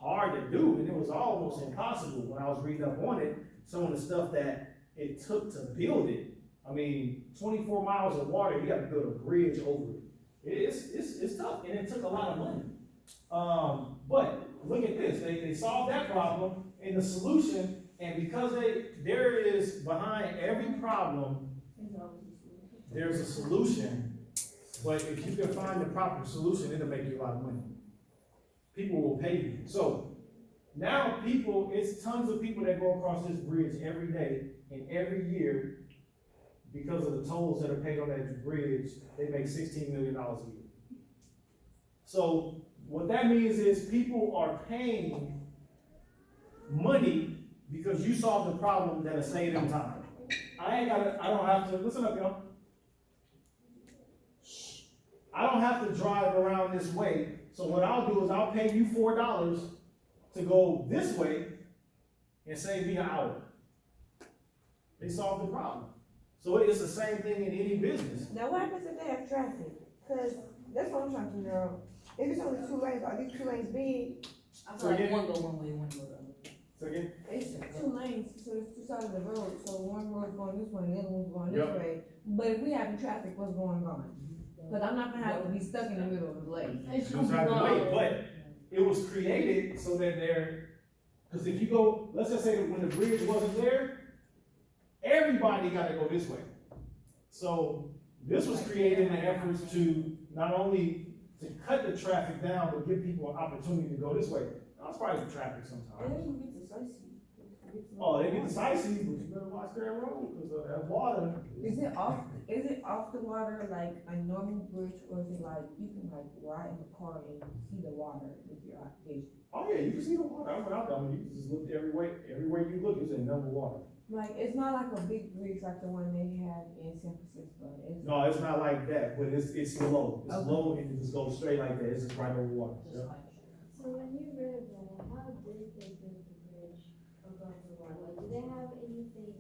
hard to do, and it was almost impossible. When I was reading up on it, some of the stuff that it took to build it. I mean, 24 miles of water, you got to build a bridge over it. It's tough, and it took a lot of money. But look at this, they solved that problem, and the solution, and because there is behind every problem, there's a solution. But if you can find the proper solution, it'll make you a lot of money. People will pay you. So now it's tons of people that go across this bridge every day and every year. Because of the tolls that are paid on that bridge, they make $16 million a year. So what that means is people are paying money because you solved the problem that'll save them time. I don't have to, listen up, y'all. I don't have to drive around this way. So what I'll do is I'll pay you $4 to go this way and save me an hour. they solved the problem. So it's the same thing in any business. Now, what happens if they have traffic? Cause that's what I'm trying to figure out. If it's only 2 lanes, are these 2 lanes big? I feel like one go one way, one go the other. So again, It's 2 lanes, so it's 2 sides of the road, so one road's going this way, and the other one's going this Yep. way. But if we having traffic, what's going on? Cause I'm not gonna have to be stuck in the middle of the lane. it was right away, but it was created so that because if you go, let's just say that when the bridge wasn't there, everybody gotta go this way. So this was created in an effort to not only to cut the traffic down, but give people an opportunity to go this way. That's probably the traffic sometimes. Oh, they get decisive, but you better watch that road, because of that water. Is it off the water like a normal bridge, or is it like, you can like ride in the car and see the water with your vision? Oh yeah, you can see the water. I went out there, you can just look everywhere you look, it's in number water. Like, it's not like a big bridge like the one they have in San Francisco. No, it's not like that, but it's low. It's Okay. low and it just goes straight like that. It's just right over water. Yeah. So when you read that, how did they build the bridge above the water? Like, do they have anything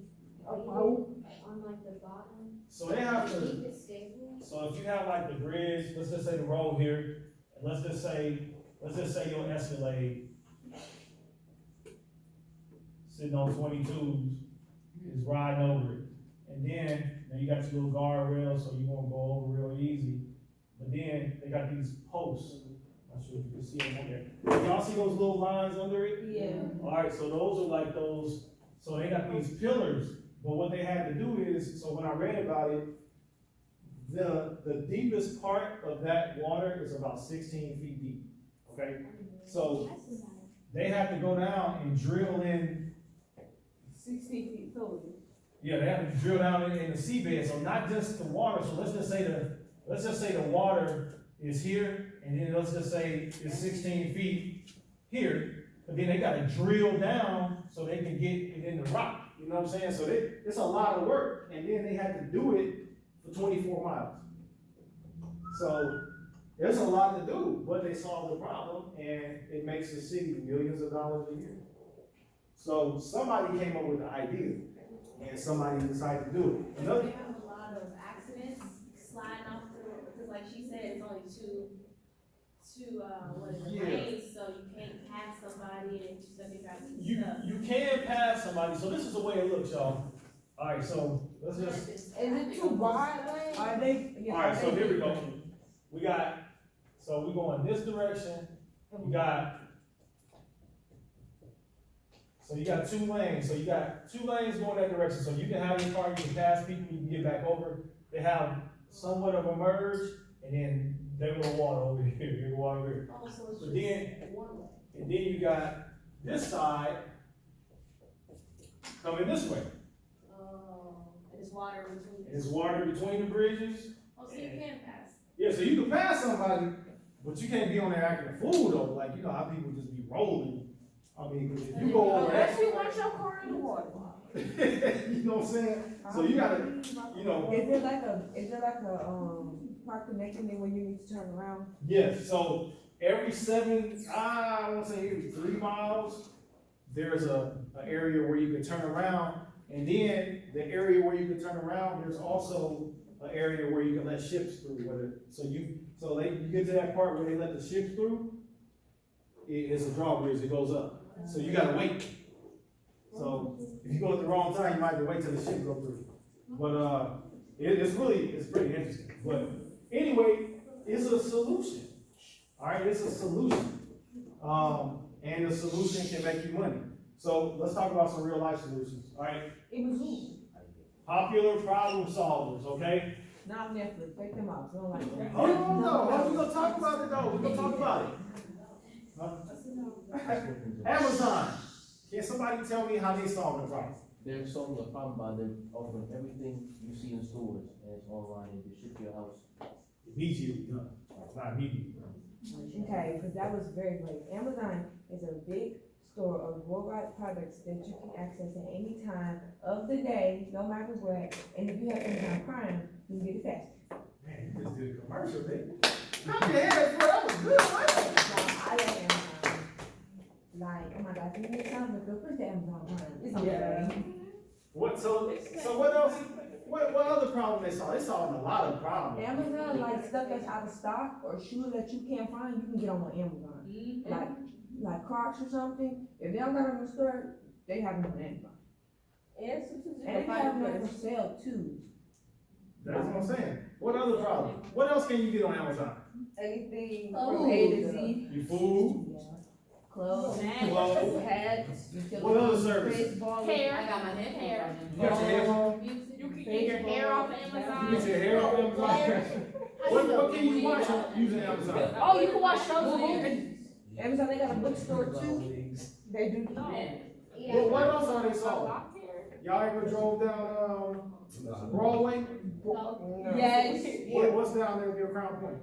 on like the bottom So they have to to, keep it stable? so if you have like the bridge, let's just say the road here, and let's just say your Escalade sitting on 22s is riding over it. And then, now you got your little guardrail, so you won't go over real easy. But then they got these posts. Not sure if you can see them on there. Y'all see those little lines under it? Yeah. Alright, so those are like those, so they got these pillars, but what they had to do is, so when I read about it, the deepest part of that water is about 16 feet deep, okay? So they have to go down and drill in, 16 feet tall. yeah, they have to drill down in the seabed, so not just the water, so let's just say the water is here, and then let's just say it's 16 feet here, but then they gotta drill down so they can get it in the rock, you know what I'm saying? So it's a lot of work, and then they had to do it for 24 miles. So there's a lot to do, but they solved the problem, and it makes the city millions of dollars a year. So somebody came up with the idea, and somebody decided to do it. Another, They have a lot of accidents sliding off the, because like she said, it's only two Yeah. lanes, so you can't pass somebody and you got to you can pass somebody, so this is the way it looks, y'all. Alright, so let's just, Is it too wide? Are they? Yeah, alright, are so they- here we go. We go in this direction, so you got 2 lanes, so you got 2 lanes going that direction, so you can have your car, you can pass people, you can get back over. They have somewhat of a merge, and then they go water over here, they go water over here. Oh, so it's But just one way. And then you got this side coming this way. Oh, and it's water between. And there's water between the bridges. Oh, so you can pass. Yeah, so you can pass somebody, but you can't be on there acting a fool though, like, you know how people just be rolling. I mean, 'cause if you go over that, Unless you want your car in the water. you know what I'm saying? So you gotta, you know, Is there like a park connecting there when you need to turn around? yes, so every 7, I wanna say every 3 miles, there's a area where you can turn around, and then the area where you can turn around, there's also an area where you can let ships through, you get to that part where they let the ships through, it's a drawbridge, it goes up, so you gotta wait. So if you go at the wrong time, you might have to wait till the ship go through. But it's pretty interesting. But anyway, it's a solution. All right, it's a solution. And the solution can make you money. So let's talk about some real life solutions. All right, It was who? popular problem solvers. Okay. Not Netflix, take them off, don't like that. Oh no, we're gonna talk about it though. We're gonna talk about it. Amazon. Can somebody tell me how they solve the problem? They're solving the problem by them offering everything you see in stores, and it's online, and they ship to your house. Immediately done. Not immediately. Okay, because that was very great. Amazon is a big store of worldwide products that you can access at any time of the day, no matter what. And if you have Amazon Prime, you can get it faster. Man, you just did a commercial, baby. Come here, bro. That was good, man. Now, I love Amazon. Like, oh my God, if you need something, go push the Amazon Prime. It's on Yeah. there. So what else? What other problem they solve? They solving a lot of problems. Amazon, like stuff that's out of stock or shoes that you can't find, you can get on Amazon. Like Crocs or something, if they don't got them in the store, they have them on Amazon. And sometimes you And can they find have them them for sale too. That's what I'm saying. What other problem? What else can you get on Amazon? Anything Oh. from A to Z. Your food, Clothes, clothes. hats, What other service? baseball. Hair. I got my headphones. You got your headphones? You can get your hair off of You Amazon. get your hair off Amazon? What can you watch using Amazon? Oh, you can watch shows on there. Amazon, they got a bookstore too. They do. Well, what else are they solving? Y'all ever drove down Broadway? Yes. What's down there near Crown Point?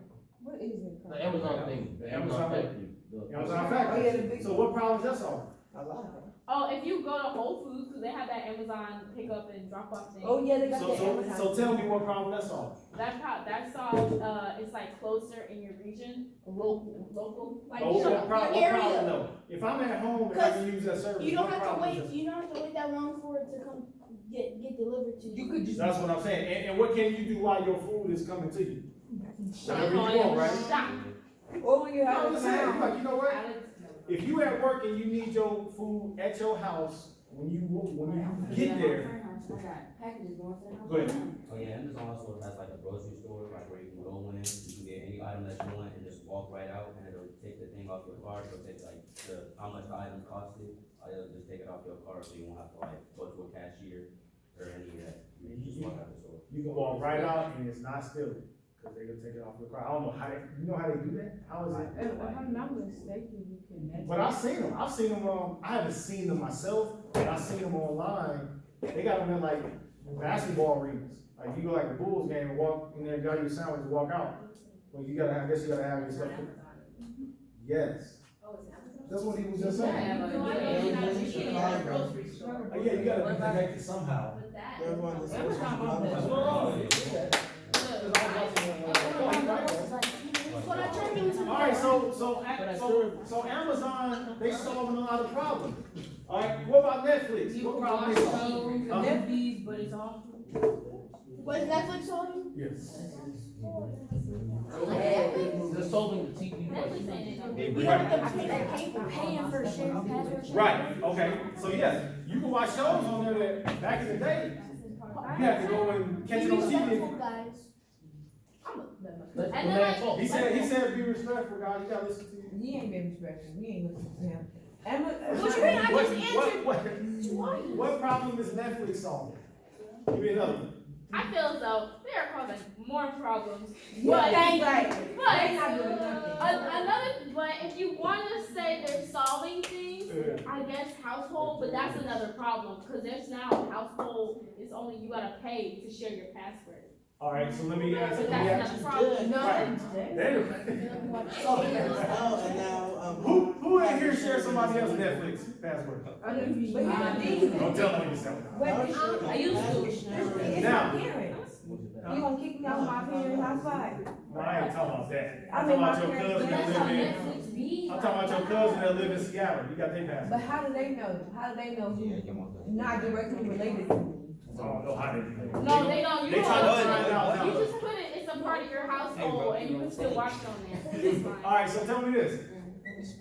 What is it? The Amazon thing, the Amazon factory. Amazon Oh, yeah, the factory. big- So what problems that solving? A lot. Oh, if you go to Whole Foods, cause they have that Amazon pickup and drop off thing. Oh, yeah, they got the So Amazon. tell me what problem that solving? That solves, it's like closer in your region, local. Like, Oh, your what problem area. though? If I'm at home and I can use that service, You don't what have to problem is wait, that? you don't have to wait that long for it to come, get delivered to you. You could just. That's what I'm saying. And what can you do while your food is coming to you? Shop Whatever you on want, it. right? Shop. Or when you I'm have a just saying, town. like, you know what? If you at work and you need your food at your house, when you get there, I got packages going to the house. go ahead. Oh yeah, Amazon also has like a grocery store, like where you can go in, you can get any item that you want and just walk right out and it'll take the thing off your card, it'll take like how much the item costed, it'll just take it off your card so you won't have to like go to a cashier or any of that. You can just walk out the store. You can walk right out and it's not stealing, cause they gonna take it off your car. I don't know how you know how they do that? How is it? If I'm not mistaken, you can. But I've seen them, I haven't seen them myself, but I've seen them online. They got them in like basketball arenas. Like you go like a Bulls game and walk in there, grab your sandwich and walk out. Well, I guess you gotta have your stuff. Yes. That's what he was just saying. Yeah, Yeah, you gotta be connected somehow. With that. When I turned into. Alright, so Amazon, they solving a lot of problems. Alright, what about Netflix? What problem they solving? Netflix, but it's all. What is Netflix on? Yes. They're solving the TV Netflix question. ain't it. You don't have to pay that cable, paying for shared password. Right, okay, so yes, you can watch shows on there that back in the day, you had to go and catch it on TV. Guys. That's the And then, man's like, fault. He said be respectful, guys, you gotta listen to you. He ain't been respectful, we ain't listening to him. Amazon. What you mean? I just answered. What problem is Netflix solving? Give me another one. I feel as though they are causing more problems. But, But, They not doing nothing. but if you want to say they're solving things, I guess household, but that's another problem, because there's now household, it's only you gotta pay to share your password. Alright, so let me ask, But let me that's ask. another problem. Who in here shares somebody else's Netflix password? But here's the thing. Don't tell them yourself. I used to. Now. Parents. You gonna kick me out of my parents' house? Why? No, I ain't talking about that. I I'm mean, talking about my your cousin that parents- live in, I'm talking about your cousin that live in Seattle, you got their But password. how do they know? How do they know who's not directly related to me? I don't know how they do that. No, they don't, you They try to don't. find out now. You just put it, it's a part of your household, and you can still watch it on there. It's fine. Alright, so tell me this.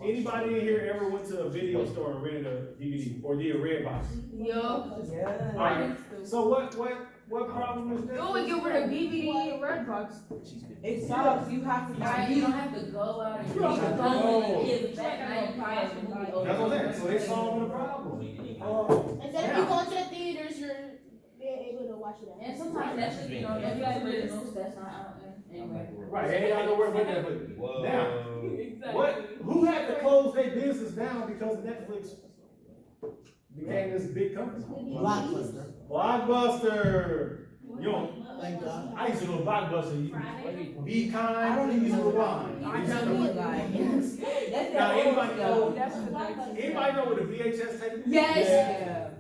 Anybody in here ever went to a video store and rented a DVD or did a red box? Yeah. Alright, so what problem is that? You would get rid of DVD and Redbox. It sucks. You have to buy. You don't have to go out and. No. Kids back and buy a movie. That's what I'm saying, so they solving the problem. Instead of you going to the theaters, you're being able to watch it at And sometimes that's just, you know, everybody knows that's not out there anyway. Right, they ain't got nowhere but Netflix. Now, Exactly. who had to close their business down because Netflix became this big company? Blockbuster. Blockbuster. You know, Thank God. I used to go to Blockbuster. Be I kind, don't please even know rewind. I know what like. That's Now, that anybody old know? stuff. Anybody know what a VHS tape is? Yes.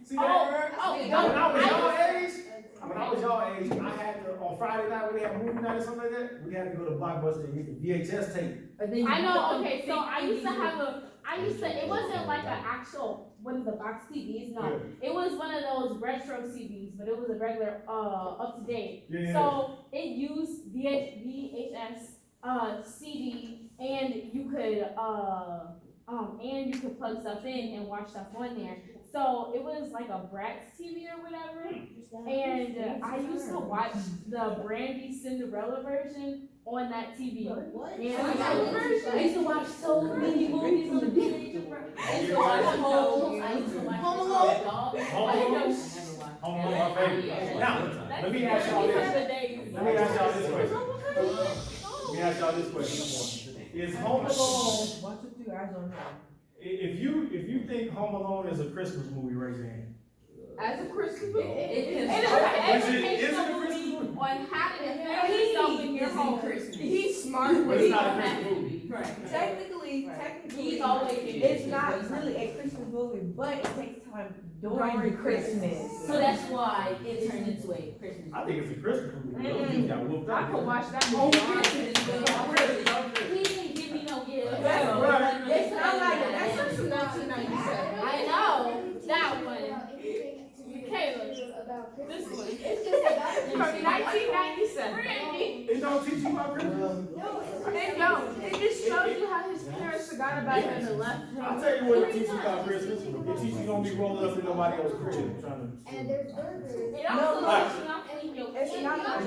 See that? When I was y'all age, when I was y'all age, I had to, on Friday night when they had movie night or something like that, we had to go to Blockbuster and get the VHS tape. But then you I put know, them okay, so thick I used to DVD. have a I used to, it wasn't like an actual, one of the box TVs, no. It was one of those retro TVs, but it was a regular, up to date. Yeah. So it used VHS, CD, and you could plug stuff in and watch stuff on there. So it was like a Bratz TV or whatever. And I used to watch the Brandy Cinderella version on that TV. What? And I used to watch so many movies on the teenager. I used to watch Home. I used to watch Home Alone, my favorite. Now, let me ask y'all this. Let me ask y'all this question. Is Home Alone, Watch with you guys on that. if you think Home Alone is a Christmas movie, raise your hand. as a Christmas movie. It is Is it an a Christmas educational movie? movie on how to defend yourself in your home. He's smart. But it's not a Christmas movie. Technically, He's always it's not really a Christmas movie, but it takes time during Christmas. So that's why it turned into a Christmas. I think it's a Christmas movie. Those dudes got whooped I up. could watch that Oh, movie. Christmas. He didn't give me no gift. Right. It's not like that's from 1997. I know that one. Caleb, this one. It's just about From 1997. It don't teach you about Christmas. It don't. It just shows you how his parents forgot about him and left him. I'll tell you what it teaches you about Christmas. It teaches you don't be rolling up in nobody else's crib trying to. And there's burgers. It also lets you not And your It's not like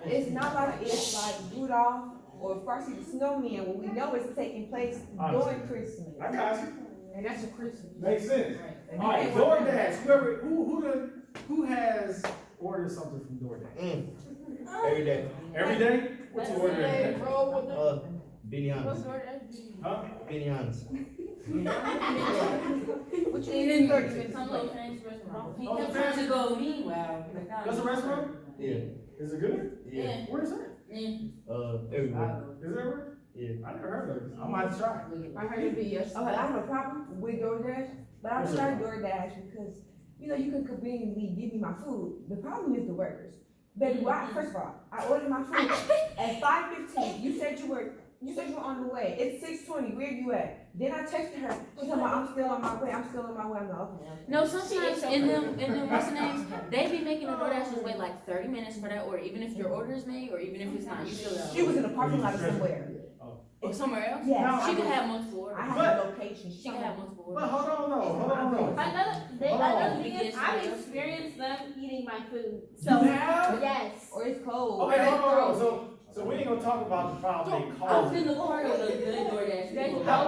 it's not like it's like Rudolph or Frosty the Snowman when we know it's taking place during Christmas. I got you. And that's a Christmas. Makes sense. And All right, then- DoorDash. Who has ordered something from DoorDash? Every day. Every day? What you order every day? Binions. Huh? Binions. What you eat in 30 minutes? Some little French restaurant. He Oh, kept French. trying to go meanwhile. That's a restaurant? Yeah. Is it good? Yeah. Where is it? Everywhere. Is it ever? Yeah. I never heard of it. I might try. I heard it be Okay, yesterday. I have a problem with DoorDash, but I tried DoorDash because, you know, you can conveniently give me my food. The problem is the workers. Baby, why, first of all, I ordered my food at 5:15. You said you were on the way. It's 6:20. Where you at? Then I texted her. She told me I'm still on my way. I'm still on my way. I'm like, okay. No, sometimes in them, what's the name? They be making the DoorDashers wait like 30 minutes for that order, even if your order is made or even if it's not. You still She was in a parking lot somewhere. or somewhere else. Yes. She could have multiple orders. I have a location. She could have multiple But orders. hold on, no. Another Hold on. thing is, I've experienced them eating my food. You So, have? yes. Or it's cold. Okay, hold on. So we ain't gonna talk about the problem they I've caused. been a part of the good DoorDash. They people. know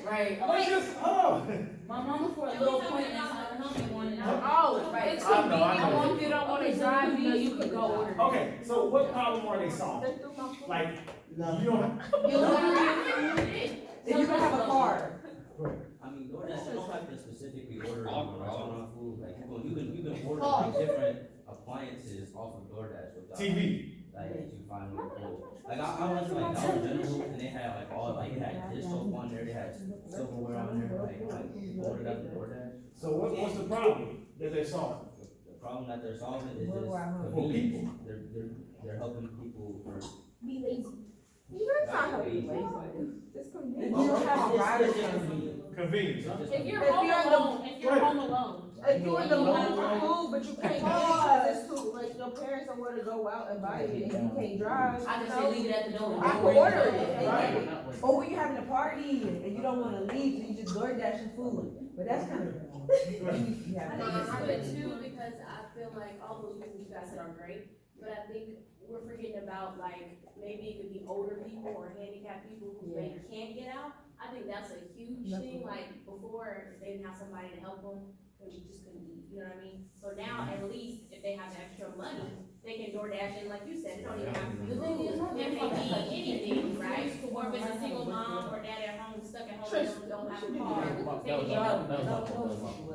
Right. Wait, just, hold on. My mama for a little point in time. Oh, Right. it's I know. convenient. If you don't want to drive, you know, you could go order. Okay, so what problem are they solving? They threw my food. Like, you don't. If you don't have a car. I mean, DoorDash, you don't have to specifically order restaurant food, like, you can order like different appliances off of DoorDash without. TV. Like, you find really cool. Like, I went to like Dollar General, and they had like all, like, it had dish soap on there, they had silverware on there, like ordered up the DoorDash. So what's the problem that they solve? The problem that they're solving is just For convenience. They're helping people for. Be lazy. You're not helping me. It's If convenient. you don't have a rider, Convenience, huh? If you're home alone, if you're in the mood for food, but you can't get it because it's too, like, your parents don't want to go out and buy it, and you can't drive. I can say leave it at the door. I can order it. Right. Or when you're having a party and you don't wanna leave, so you just DoorDash your food. But that's kind of. I think it's good too, because I feel like all those reasons you guys said are great, but I think we're forgetting about, like, maybe it could be older people or handicapped people who they can't get out. I think that's a huge thing, like, before they didn't have somebody to help them, because you just couldn't eat, you know what I mean? So now, at least, if they have extra money, they can DoorDash, and like you said, it don't even have to be food. It may be anything, right? Or if it's a single mom or dad at home, stuck at home, and don't have a car, they can get help.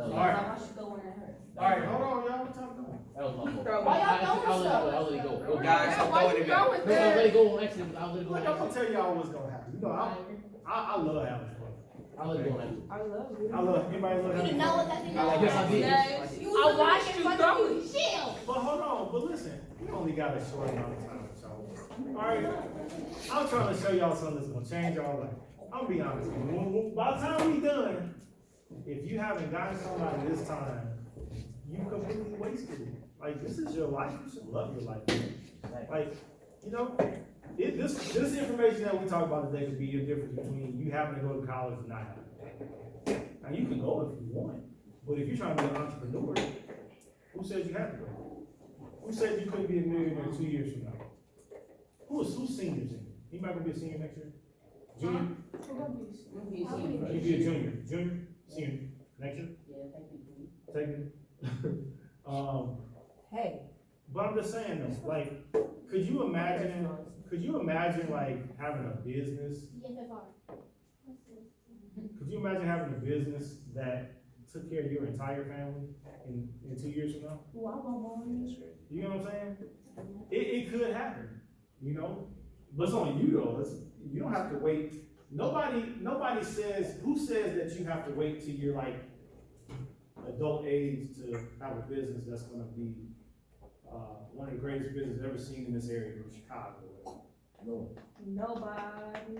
Alright, alright, hold on, y'all, what y'all doing? That was my fault. Why y'all I'll let it go. Guys, I'm Why throwing you it go back. with No, I'll let that? it go, actually, I'll let it go. Look, I'm gonna tell y'all what's gonna happen. You know, I love having fun. I'll let it go, actually. I love it. I love, anybody love having fun? that thing Yes, I did. Yes. I watched you throw it. But hold on, but listen, we only got a short amount of time, so. Alright, I'm trying to show y'all something that's gonna change y'all life. I'm gonna be honest, by the time we done, if you haven't gotten somebody this time, you completely wasted it. Like, this is your life, you should love your life. Like, you know, this information that we talk about today could be the difference between you having to go to college and not having to. Now, you can go if you want, but if you're trying to be an entrepreneur, who says you have to go? Who said you couldn't be a millionaire 2 years from now? Who's seniors in? Anybody gonna be a senior next year? Junior? You be a junior, senior, next year? Yeah, Technically. Hey. But I'm just saying though, like, could you imagine like having a business? Could you imagine having a business that took care of your entire family in 2 years from now? You know what I'm saying? It could happen, you know? But it's on you though, you don't have to wait. Nobody says, who says that you have to wait till you're like adult age to have a business that's gonna be one of the greatest businesses ever seen in this area of Chicago. Nobody.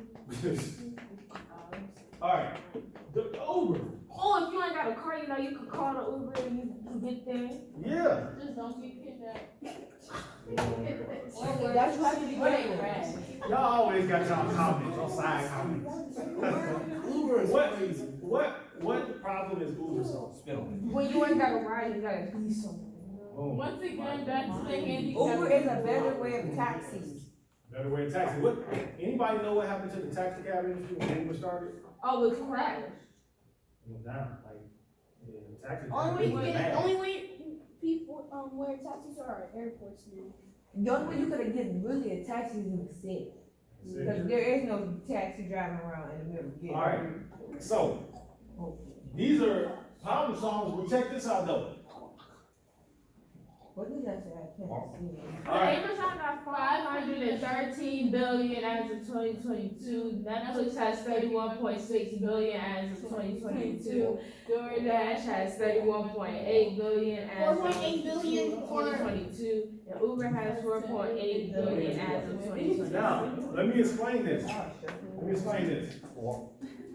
Alright, the Uber. Oh, if you ain't got a car, you know, you could call the Uber and you can get there. Yeah. Just don't get kidnapped. That's what you be Y'all always got y'all comments, y'all side comments. Uber is crazy. What problem is Uber solving? When you ain't got a ride, you gotta be somewhere. Boom. Once again, back to the handicap. Uber is a better way of taxi. Better way to taxi. What? Anybody know what happened to the taxi cab industry when Uber started? Oh, it's crashed. It went down. Like, yeah, the taxi. Only way people wear taxis are at airports now. The only way you could get really a taxi is in the city. Because there is no taxi driving around in the middle of the All right. So these are problem songs. Well, check this out though. What does that say? I can't see it. All right. Amazon got 513 billion as of 2022. Netflix has 31.6 billion as of 2022. DoorDash has 31.8 billion as of 4.8 billion for 2022. And Uber has 4.8 billion as of 2022. Now, let me explain this.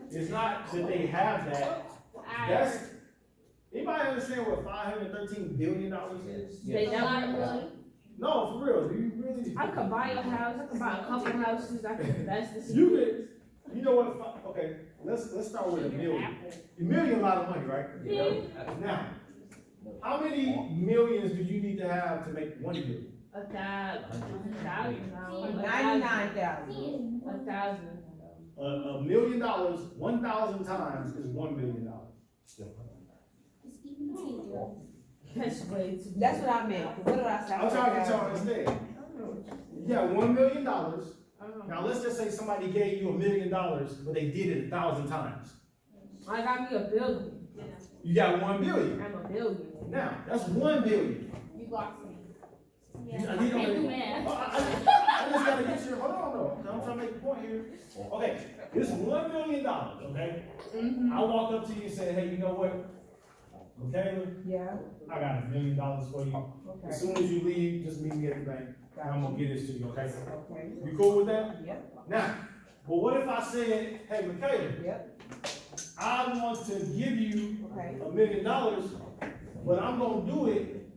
It's not that they have that. That's, anybody understand what $513 billion is? They never. No, for real. Do you really? I could buy a house. I could buy a couple houses. I could invest in. You could. You know what? Okay, let's start with $1 million. $1 million, a lot of money, right? Yeah. Now, how many millions do you need to have to make $1 billion? 1,000. 99,000. 1,000. $1 million, 1,000 times is $1 million. That's way too. That's what I meant. What did I say? I'm trying to get y'all to understand. You got $1 million. Now let's just say somebody gave you $1 million, but they did it 1,000 times. I got me a billion. You got 1 billion. I'm a billion. Now that's 1 billion. You lost me. I need can't do to- math. I just gotta get you. Hold on, though. I'm trying to make a point here. Okay, this $1 million. Okay, I walked up to you and said, "Hey, you know what, Michaela? Yeah. I got $1 million for you. Okay. As soon as you leave, just meet me at the bank. And I'm gonna get this to you. Okay? Okay. You cool with that? Yep. Now, but what if I said, "Hey, Michaela, Yep. I want to give you Okay. $1 million, but I'm gonna do it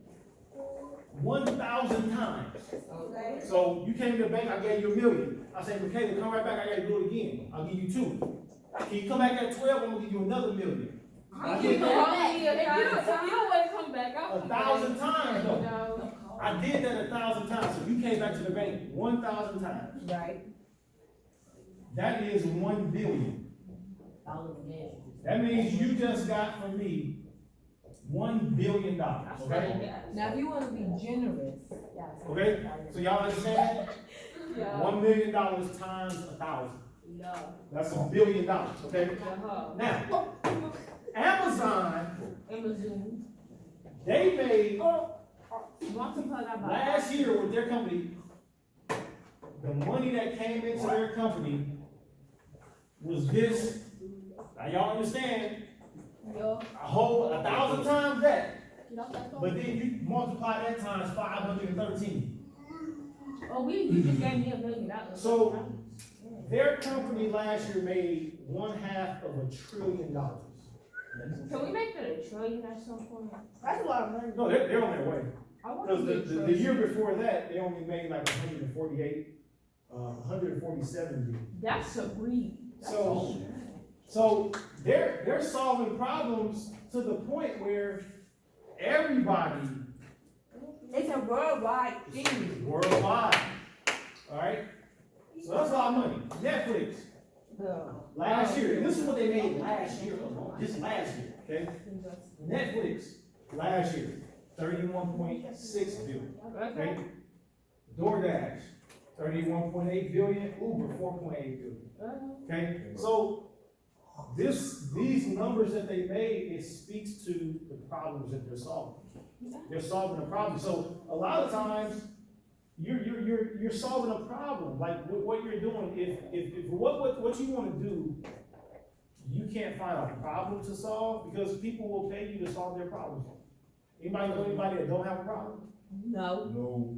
1,000 times." Okay. So you came to the bank, I gave you $1 million. I said, "Michaela, come right back, I gotta do it again. I'll give you 2. Can you come back at 12? I'm gonna give you another $1 million." I did that If you don't want to come back, I'll 1,000 times though. No. I did that 1,000 times. So you came back to the bank 1,000 times. Right. That is 1 billion. That means you just got from me $1 billion. Okay? Now, if you want to be generous. Okay? So y'all understand? Yeah. $1 million times 1,000. No. That's $1 billion. Okay? Now, Amazon, Amazon. they made Multiply that by. last year with their company, the money that came into their company was this. Now y'all understand? Yo. A whole 1,000 times that. Get off that phone. But then you multiply that times 513. Oh, you just gave me $1 million. So their company last year made $1/2 of $1 trillion. Can we make that $1 trillion at some point? That's a lot of money. No, they're on their way. I wanna Because be a the year before that, they only made like 147 billion. That's a breed. So they're solving problems to the point where everybody It's a worldwide is thing. worldwide. All right? So that's a lot of money. Netflix, last year, this is what they made last year alone, just last year, okay? Netflix, last year, 31.6 billion, okay? DoorDash, 31.8 billion, Uber, 4.8 billion, okay? So, these numbers that they made, it speaks to the problems that they're solving. They're solving a problem. So, a lot of times, you're solving a problem. Like what you're doing, if what you want to do, you can't find a problem to solve because people will pay you to solve their problems. Anybody know anybody that don't have a problem? No. No.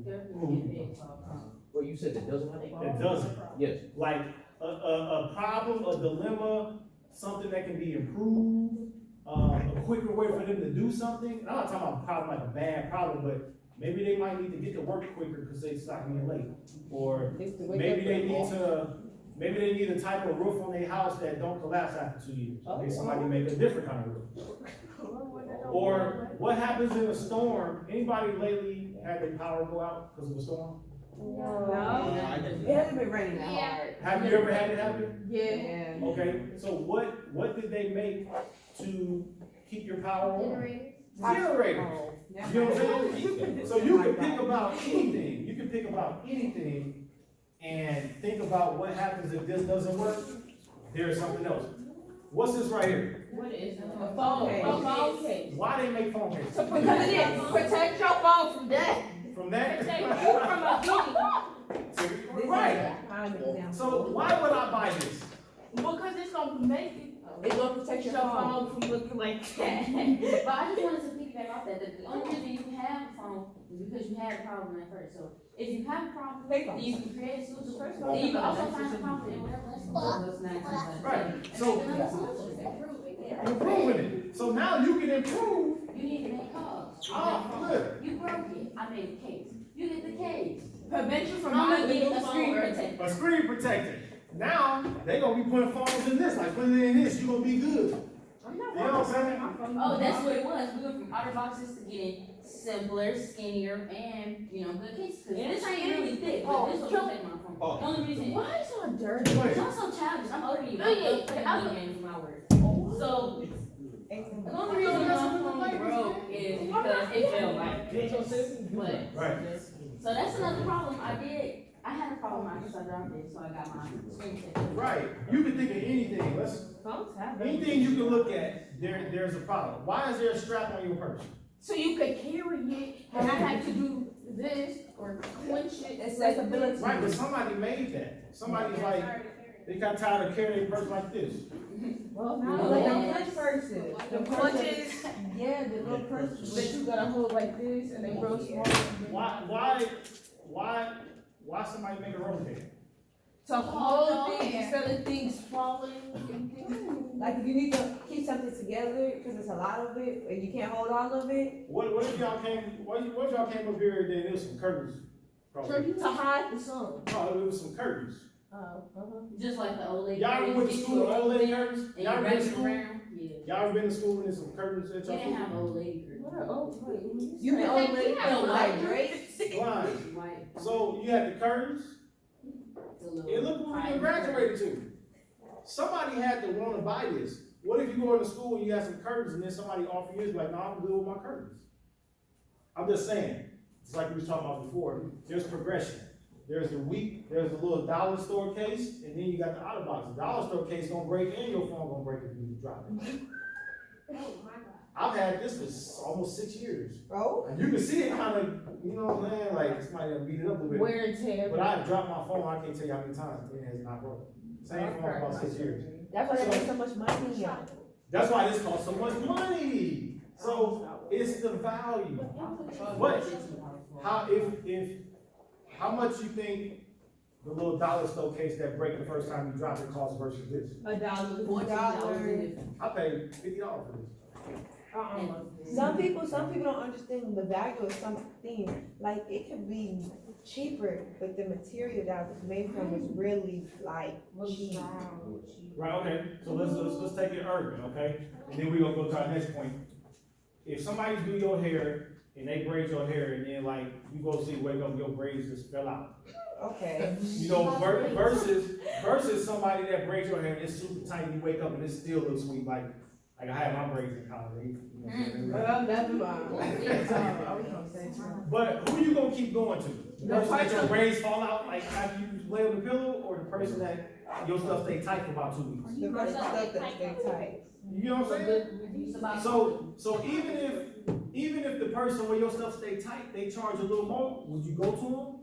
Well, you said it doesn't have a problem? It doesn't. Yes. Like a problem, a dilemma, something that can be improved, a quicker way for them to do something. And I'm not talking about a problem like a bad problem, but maybe they might need to get to work quicker because they start getting late. Or maybe they need a type of roof on their house that don't collapse after 2 years. Maybe somebody make a different kind of roof. Or what happens in a storm? Anybody lately had their power go out because of a storm? No. It hasn't been raining that hard. Have you ever had it happen? Yeah. Okay, so what did they make to keep your power on? Generators. You know what I'm saying? So you can pick about anything. You can pick about anything and think about what happens if this doesn't work. There's something else. What's this right here? What is it? A phone case. Why they make phone cases? Because it is. Protect your phone from that. From that? Protect you from a hitting. Right. So why would I buy this? Because it's gonna make it. It's gonna protect your phone from looking like that. But I just wanted to piggyback off that. The only reason you can have a phone is because you had a problem at first. So if you have a problem, then you can create a solution first. Then you can also find a problem in whatever else. Right. So improving it. So now you can improve. You need to make calls. Oh, good. You broke it. I made a case. You get the case. Prevent you from I'm buying gonna a get new a screen phone. protector. A screen protector. Now they gonna be putting phones in this. Like put it in this. You gonna be good. I'm not You know what I'm saying? Oh, that's what it was. We went from outer boxes to getting simpler, skinnier, and good cases. Cause this ain't really thick, but this will take my phone. Oh. The only reason. Why is it so dirty? Because I'm so childish. I'm older than you. I'm looking for my words. So the only reason my phone broke is because it felt like this. But Right. so that's another problem. I had a problem. I dropped it, so I got my screen protector. Right. You can think of anything. Phones have Anything you can look at, there's a problem. Why is there a strap on your purse? So you could carry it, and I had to do this or clench it. Accessibility. Right, but somebody made that. Somebody's like, they got tired of carrying a purse like this. Well, now now like like the clutch purses. The clutches, yeah, the little purses that you gotta hold like this, and they grow smaller. Why somebody make a rotator? To hold things instead of things falling. Like if you need to keep something together, because there's a lot of it, and you can't hold all of it. What if y'all came up here and there was some curtains? Probably. To hide the sun. No, it was some curtains. Just like the old lady. Y'all ever went to school with old lady curtains? And Y'all you ever been wrap to it school? around. Yeah. Y'all ever been to school when there's some curtains at We y'all didn't have school? old lady curtains. What are old lady? You mean old lady, No, like drapes? Blinds. White. So you had the curtains. It's a little It looked what we graduated to. Somebody had to want to buy this. What if you go into school and you have some curtains and then somebody offer you, like, no, I'm good with my curtains. I'm just saying, it's like we was talking about before, there's progression. There's the there's the little dollar store case, and then you got the outer box. The dollar store case gonna break and your phone gonna break if you drop it. Oh my God. I've had this for almost 6 years. Oh. And you can see it kind of, you know what I'm saying, like somebody done beat it up a little bit. Wear and tear. But I dropped my phone, I can't tell you how many times it has not broken. Same phone for about 6 years. That's why they make so much money. That's why this costs so much money. So it's the value. But how much you think the little dollar store case that break the first time you drop it costs versus this? $1, $14. I paid $50 for this. Some people don't understand the value of something. Like, it could be cheaper, but the material that was made from is really like cheap. Right, okay, so let's take it urban, okay? And then we gonna go to our next point. If somebody do your hair and they braid your hair and then like, you go see, wake up, your braids just fell out. Okay. You know, versus somebody that braids your hair and it's super tight, you wake up and it still looks sweet, like I had my braids in college. You know what I'm saying? But who you gonna keep going to? The person that your braids fall out like after you lay on the pillow, or the person that your stuff stay tight for about 2 weeks? The first stuff that stay tight. You know what I'm saying? So even if the person where your stuff stay tight, they charge a little more, would you go to them?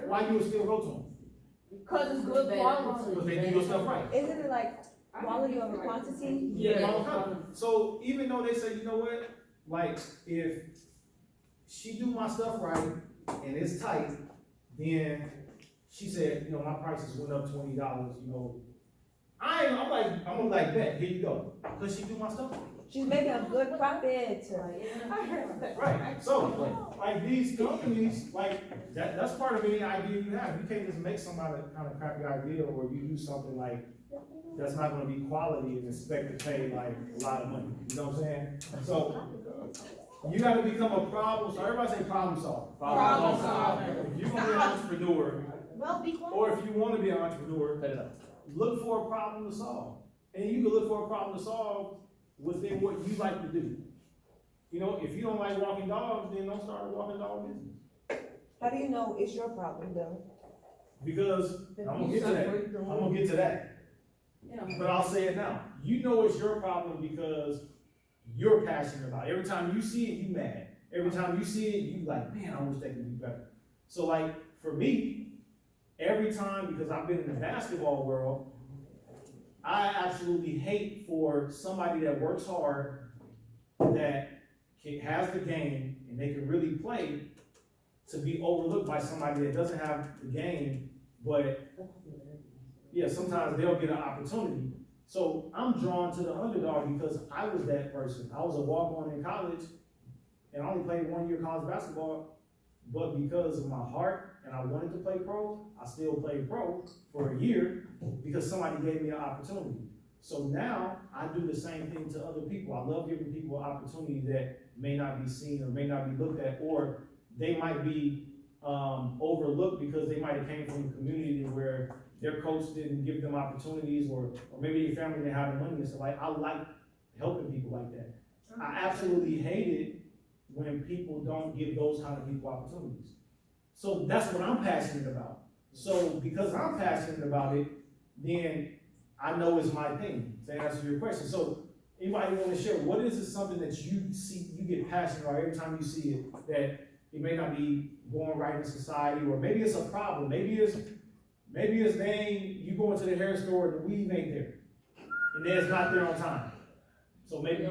Why you would still go to them? Because it's good quality. Because they do your stuff right. Isn't it like quality over quantity? Yeah. So even though they say, you know what, like if she do my stuff right and it's tight, then she said, you know, my prices went up $20, you know. I'm gonna like bet, here you go. Because she do my stuff right. She's making a good profit. Right, so, like these companies, like, that's part of any idea you have. You can't just make somebody kind of crappy idea, or you do something like, that's not gonna be quality and expect to pay like a lot of money, you know what I'm saying? So, you gotta become a problem, so everybody say problem solver. Problem solver. If you're gonna be an entrepreneur, Well, be quiet. or if you wanna be an entrepreneur, look for a problem to solve. And you can look for a problem to solve within what you like to do. You know, if you don't like walking dogs, then don't start a walking dog business. How do you know it's your problem though? Because, I'm gonna get to that. But I'll say it now. You know it's your problem because you're passionate about it. Every time you see it, you mad. Every time you see it, you like, man, I wish they could do better. So like, for me, every time, because I've been in the basketball world, I absolutely hate for somebody that works hard, that has the game, and they can really play, to be overlooked by somebody that doesn't have the game, but yeah, sometimes they'll get an opportunity. So I'm drawn to the underdog because I was that person. I was a walk-on in college, and I only played 1 year college basketball, but because of my heart, and I wanted to play pro, I still played pro for a year because somebody gave me an opportunity. So now I do the same thing to other people. I love giving people an opportunity that may not be seen or may not be looked at, or they might be overlooked because they might have came from a community where their coach didn't give them opportunities, or maybe their family didn't have the money and stuff. Like, I like helping people like that. I absolutely hate it when people don't give those kind of people opportunities. So that's what I'm passionate about. So because I'm passionate about it, then I know it's my thing, to answer your question. So anybody want to share, what is it, something that you see, you get passionate about every time you see it, that it may not be going right in society, or maybe it's a problem, maybe it's you go into the hair store and the weave ain't there, and then it's not there on time. So maybe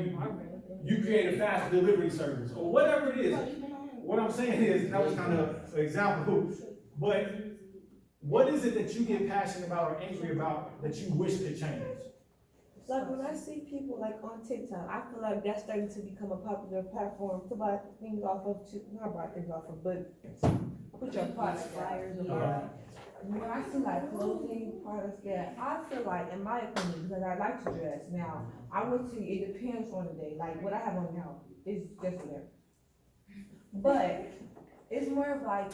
you create a fast delivery service, or whatever it is. What I'm saying is, that was kind of an example, but what is it that you get passionate about or angry about that you wish could change? It's like when I see people like on TikTok, I feel like that's starting to become a popular platform to buy things off of, not buy things off of, but put your products, flyers, or when I see like clothing products that I feel like, in my opinion, because I like to dress now, I would say it depends on the day. Like what I have on now is just whatever. But it's more of like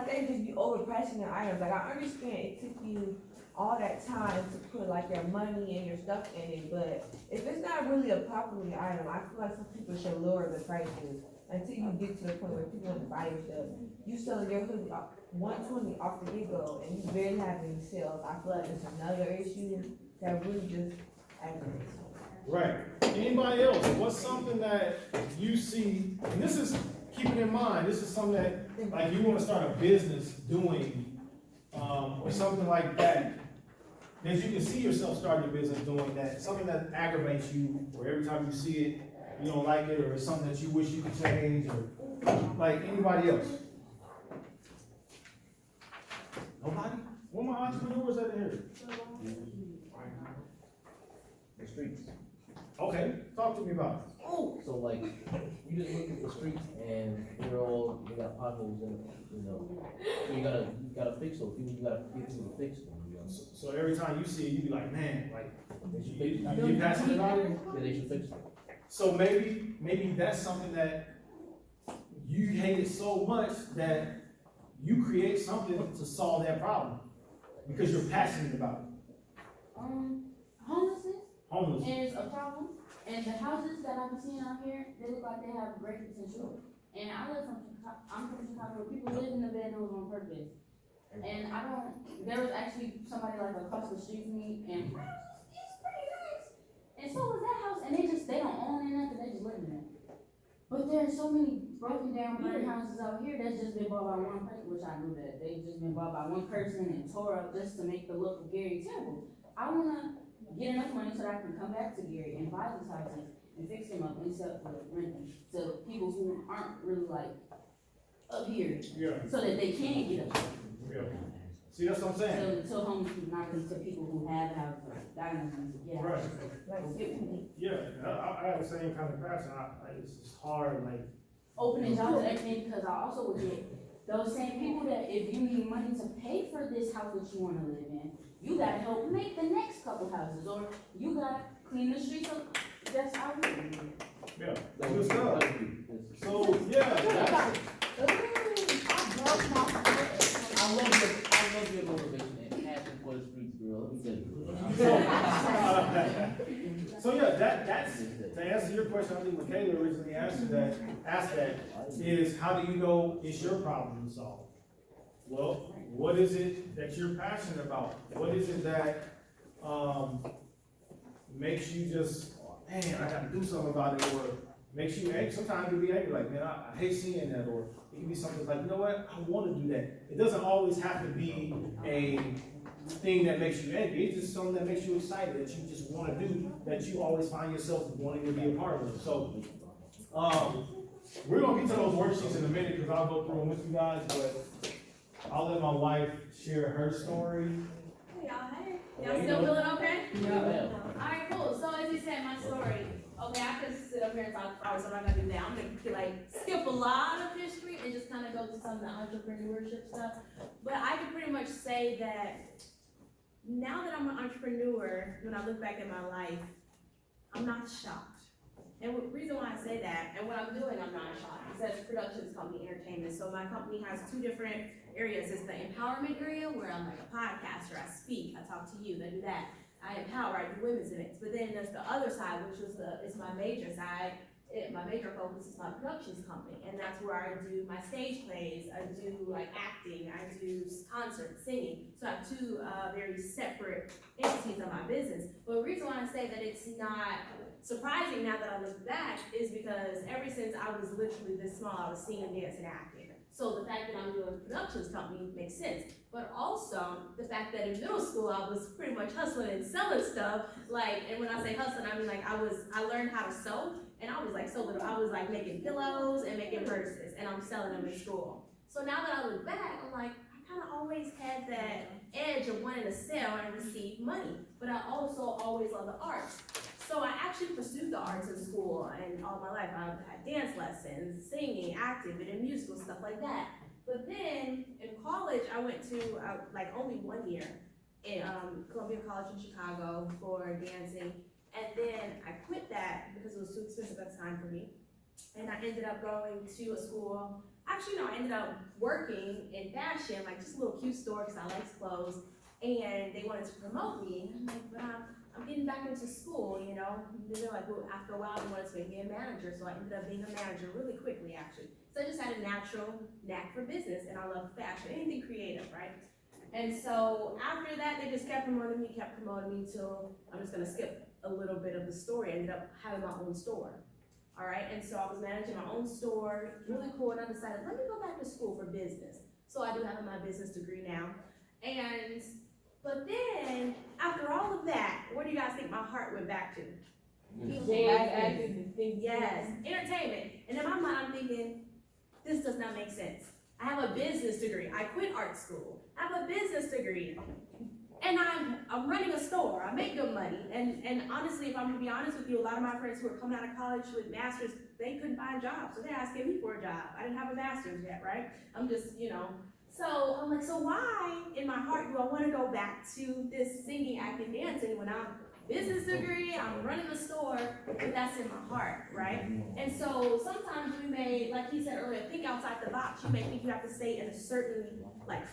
they just be overpricing their items. Like I understand it took you all that time to put like your money and your stuff in it, but if it's not really a popular item, I feel like some people should lower the prices until you get to the point where people want to buy your stuff. You selling your hoodie $120 off the get-go and you barely have any sales. I feel like it's another issue that really just aggravates. Right. Anybody else? What's something that you see, and this is, keeping in mind, this is something that, like, you want to start a business doing, or something like that, that you can see yourself starting a business doing that, something that aggravates you, or every time you see it, you don't like it, or it's something that you wish you could change, or like anybody else. Nobody? Where my entrepreneurs at here? The streets. Okay, talk to me about it. So like, you just look at the streets and they got potholes in it, you know. So you gotta fix those, you gotta get people to fix them, you know. So every time you see it, you be like, man, like, They should fix you get passionate about it? Yeah, they should fix them. So maybe that's something that you hate it so much that you create something to solve that problem because you're passionate about it. Homelessness Homeless. is a problem, and the houses that I'm seeing out here, they look like they have great potential. And I'm from Chicago, people live in the bedrooms on purpose. And there was actually somebody like across the street from me, and it's pretty nice. And so was that house, and they don't own it, nothing, they just live in it. But there's so many broken down burnt houses out here that's just been bought by one person, which I knew that. They've just been bought by one person and tore up just to make the look of Gary terrible. I wanna get enough money so that I can come back to Gary and buy these houses and fix them up and sell for rent to people who aren't really like up here, Yeah. so that they can get up here. Yeah. See, that's what I'm saying. So homeless people, not to people who have houses, got enough money to get out. Right. Like, Yeah, I have the same kind of passion. It's just hard, like. opening jobs and everything, because I also would get those same people that if you need money to pay for this house that you wanna live in, you gotta help make the next couple houses, or you gotta clean the streets up. That's how we do it. Yeah, good stuff. So, yeah, I love your motivation and passion for the streets, girl, let me tell you. so yeah, that's, to answer your question, I think Michaela originally asked that, is how do you know it's your problem to solve? Well, what is it that you're passionate about? What is it that, makes you just, man, I gotta do something about it, or makes you angry? Sometimes you'll be angry, like, man, I hate seeing that, or it can be something like, you know what, I wanna do that. It doesn't always have to be a thing that makes you angry, it's just something that makes you excited, that you just wanna do, that you always find yourself wanting to be a part of. So, we're gonna get to those worksheets in a minute, because I'll go through them with you guys, but I'll let my wife share her story. Hey y'all, hey. Y'all still feeling okay? Yeah. Alright, cool. So as you said, my story. Okay, I could sit up here and talk for hours, so I'm not gonna do that. I'm gonna like skip a lot of history and just kind of go to some of the entrepreneurship stuff. But I can pretty much say that now that I'm an entrepreneur, when I look back at my life, I'm not shocked. And the reason why I say that, and what I'm doing, I'm not shocked. It says productions company, entertainment. So my company has two different areas. It's the empowerment area, where I'm like a podcaster, I speak, I talk to you, I do that. I empower, I do women's events. But then there's the other side, which is my major side. My major focus is my productions company, and that's where I do my stage plays, I do like acting, I do concerts, singing. So I have two very separate entities of my business. But the reason why I say that it's not surprising now that I look back is because ever since I was literally this small, I was singing, dancing, acting. So the fact that I'm doing a productions company makes sense. But also the fact that in middle school I was pretty much hustling and selling stuff. Like, and when I say hustling, I mean like I learned how to sew, and I was like so little. I was like making pillows and making purses, and I'm selling them in school. So now that I look back, I'm like, I kind of always had that edge of wanting to sell and receive money. But I also always loved the arts. So I actually pursued the arts in school, and all my life I had dance lessons, singing, acting, and musical, stuff like that. But then in college, I went to like only 1 year in Columbia College in Chicago for dancing. And then I quit that because it was too expensive at the time for me. And I ended up going to a school. Actually, no, I ended up working in fashion, like just a little cute store because I liked clothes. And they wanted to promote me. And I'm like, but I'm getting back into school, you know. And they're like, well, after a while, they wanted to make me a manager. So I ended up being a manager really quickly, actually. So I just had a natural knack for business, and I love fashion, anything creative, right? And so after that, they just kept promoting me till, I'm just gonna skip a little bit of the story. I ended up having my own store, all right? And so I was managing my own store, really cool, and I decided, let me go back to school for business. So I do have my business degree now. But then, after all of that, where do you guys think my heart went back to? Yes, entertainment. And in my mind, I'm thinking, this does not make sense. I have a business degree. I quit art school. I have a business degree. And I'm running a store. I make good money. And honestly, if I'm gonna be honest with you, a lot of my friends who are coming out of college with masters, they couldn't find jobs. So they're asking me for a job. I didn't have a master's yet, right? I'm just, So I'm like, so why in my heart do I want to go back to this singing, acting, dancing when I'm business degree, I'm running a store, but that's in my heart, right? And so sometimes we may, like he said earlier, think outside the box. You may think you have to stay in a certain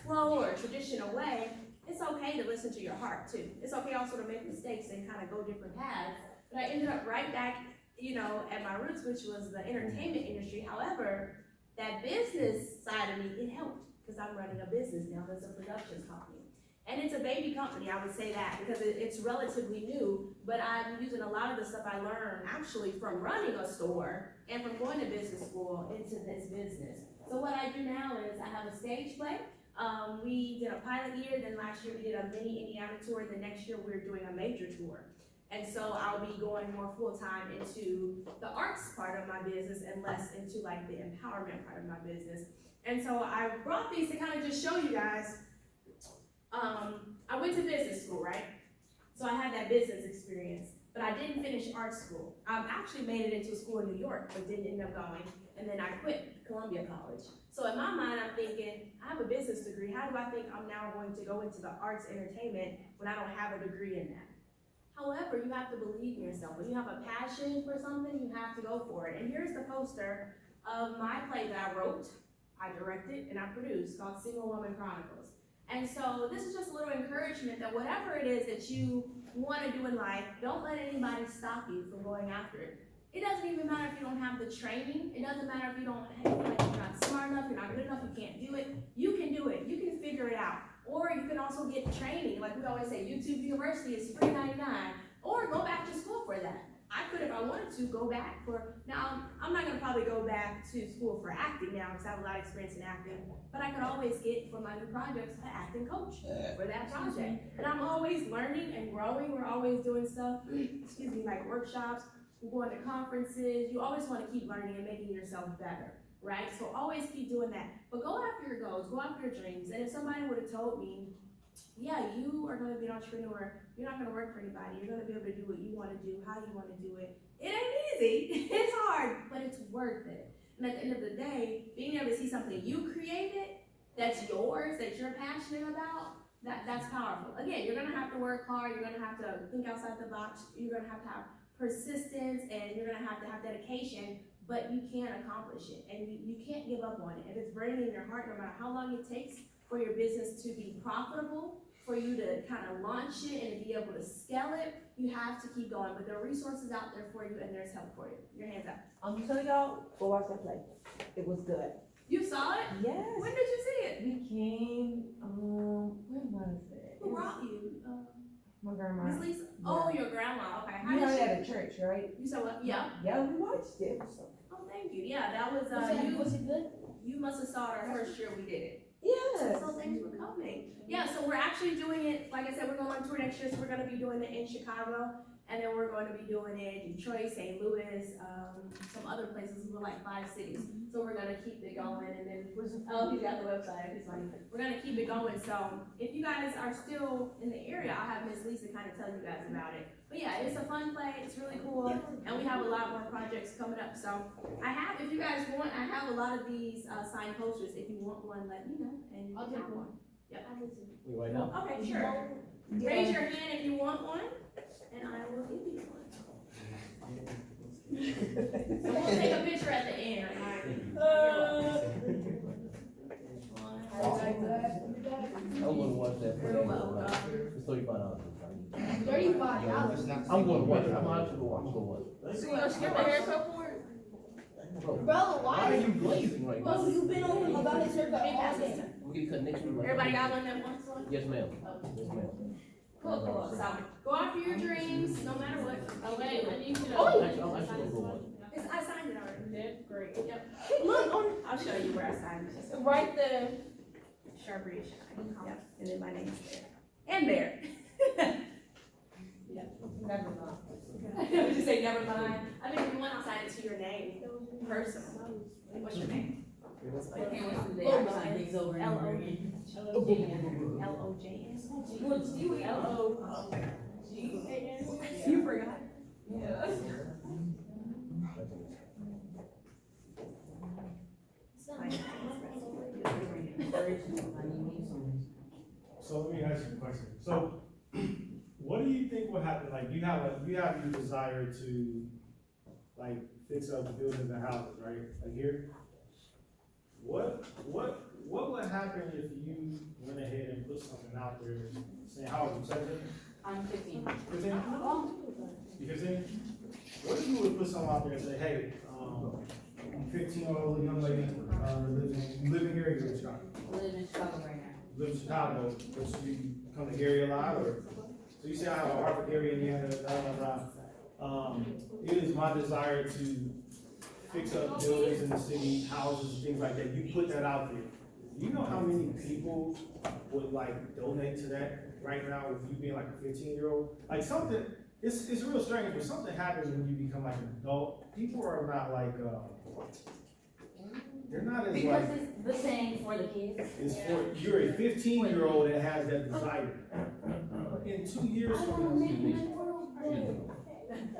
flow or traditional way. It's okay to listen to your heart too. It's okay also to make mistakes and kind of go different paths. But I ended up right back, at my roots, which was the entertainment industry. However, that business side of me, it helped because I'm running a business now that's a productions company. And it's a baby company, I would say that, because it's relatively new, but I'm using a lot of the stuff I learned actually from running a store and from going to business school into this business. So what I do now is I have a stage play. We did a pilot year, then last year we did a mini Indiana tour, then next year we're doing a major tour. And so I'll be going more full-time into the arts part of my business and less into the empowerment part of my business. And so I brought these to kind of just show you guys. I went to business school, right? So I had that business experience, but I didn't finish art school. I actually made it into a school in New York, but didn't end up going. And then I quit Columbia College. So in my mind, I'm thinking, I have a business degree. How do I think I'm now going to go into the arts entertainment when I don't have a degree in that? However, you have to believe in yourself. When you have a passion for something, you have to go for it. And here's the poster of my play that I wrote, I directed, and I produced called Single Woman Chronicles. And so this is just a little encouragement that whatever it is that you want to do in life, don't let anybody stop you from going after it. It doesn't even matter if you don't have the training. It doesn't matter if you don't feel like you're not smart enough, you're not good enough, you can't do it. You can do it. You can figure it out. Or you can also get training. Like we always say, YouTube University is free $99. Or go back to school for that. I could, if I wanted to, go back for, now I'm not gonna probably go back to school for acting now because I have a lot of experience in acting, but I could always get for my new projects an acting coach for that project. And I'm always learning and growing. We're always doing stuff, excuse me, like workshops, we're going to conferences. You always wanna keep learning and making yourself better, right? So always keep doing that. But go after your goals, go after your dreams. And if somebody would have told me, yeah, you are gonna be an entrepreneur, you're not gonna work for anybody, you're gonna be able to do what you wanna do, how you wanna do it. It ain't easy, it's hard, but it's worth it. And at the end of the day, being able to see something you created, that's yours, that you're passionate about, that's powerful. Again, you're gonna have to work hard, you're gonna have to think outside the box, you're gonna have to have persistence, and you're gonna have to have dedication, but you can accomplish it, and you can't give up on it. If it's burning in your heart, no matter how long it takes for your business to be profitable, for you to kind of launch it and to be able to scale it, you have to keep going. But there are resources out there for you and there's help for you. Your hands up. I'm telling y'all, go watch that play. It was good. You saw it? Yes. When did you see it? We came, when was it? Who brought you? My grandma. Miss Lisa? Oh, your grandma, okay. How You did heard she? it at a church, right? You saw what? Yeah. Yeah, we watched it. So. Oh, thank you. Yeah, that was, Was it good? you must have saw it our first year we did it. Yes. So thanks for coming. Yeah, so we're actually doing it, like I said, we're going on tour next year, so we're gonna be doing it in Chicago, and then we're going to be doing it in Detroit, St. Louis, some other places, we're like 5 cities. So we're gonna keep it going, and then, oh, you got the website, it's funny. We're gonna keep it going, so if you guys are still in the area, I'll have Miss Lisa kind of tell you guys about it. But yeah, it's a fun play, it's really cool, and we have a lot more projects coming up. So I have, if you guys want, I have a lot of these signed posters. If you want one, let me know, and I'll take one. Yep. Wait, right now? Okay, sure. Raise your hand if you want one, and I will give you one. So we'll take a picture at the end, I wouldn't watch that. You're welcome. It's $35. $35. I'm gonna watch it. I'm actually gonna watch it. I'm gonna watch it. So you gonna skip a haircut for it? Bro, Brother, why are you blazing right now? Bro, you've been on him about his haircut all day. We can cut next week. Everybody got one that wants one? Yes, ma'am. Yes, ma'am. Cool, cool. So go after your dreams, no matter what. Okay, I need you to. Oh! Actually, I'm actually gonna go watch it. I signed it already. That's great. Yep. Look, I'll show you where I signed it. Right there. Sharpie Shine. Yep. And then my name's there. And there. Never mind. Would you say never mind? I mean, if you want, I'll sign it to your name, personal. What's your name? I can't wait till the day I sign things over and over again. L-O-J-S. What's you? You forgot. Yeah. So let me ask you a question. So, what do you think will happen? Like, you have your desire to, like, fix up the buildings and houses, right? Like here. What would happen if you went ahead and put something out there saying, how old are you, 17? I'm 15. 15? You 15? What if you would put something out there and say, hey, 15-year-old young lady, living here, you live in Chicago? I live in Chicago right now. Live in Chicago, but you come to area a lot, or, so you say I have a Harvard area, Indiana, it is my desire to fix up buildings in the city, houses, things like that. You put that out there. You know how many people would like donate to that right now with you being like a 15-year-old? Like something, it's real strange, but something happens when you become like an adult. People are not like, they're not as Because like, it's the same for the kids. it's for, you're a 15-year-old that has that desire. In 2 years from now,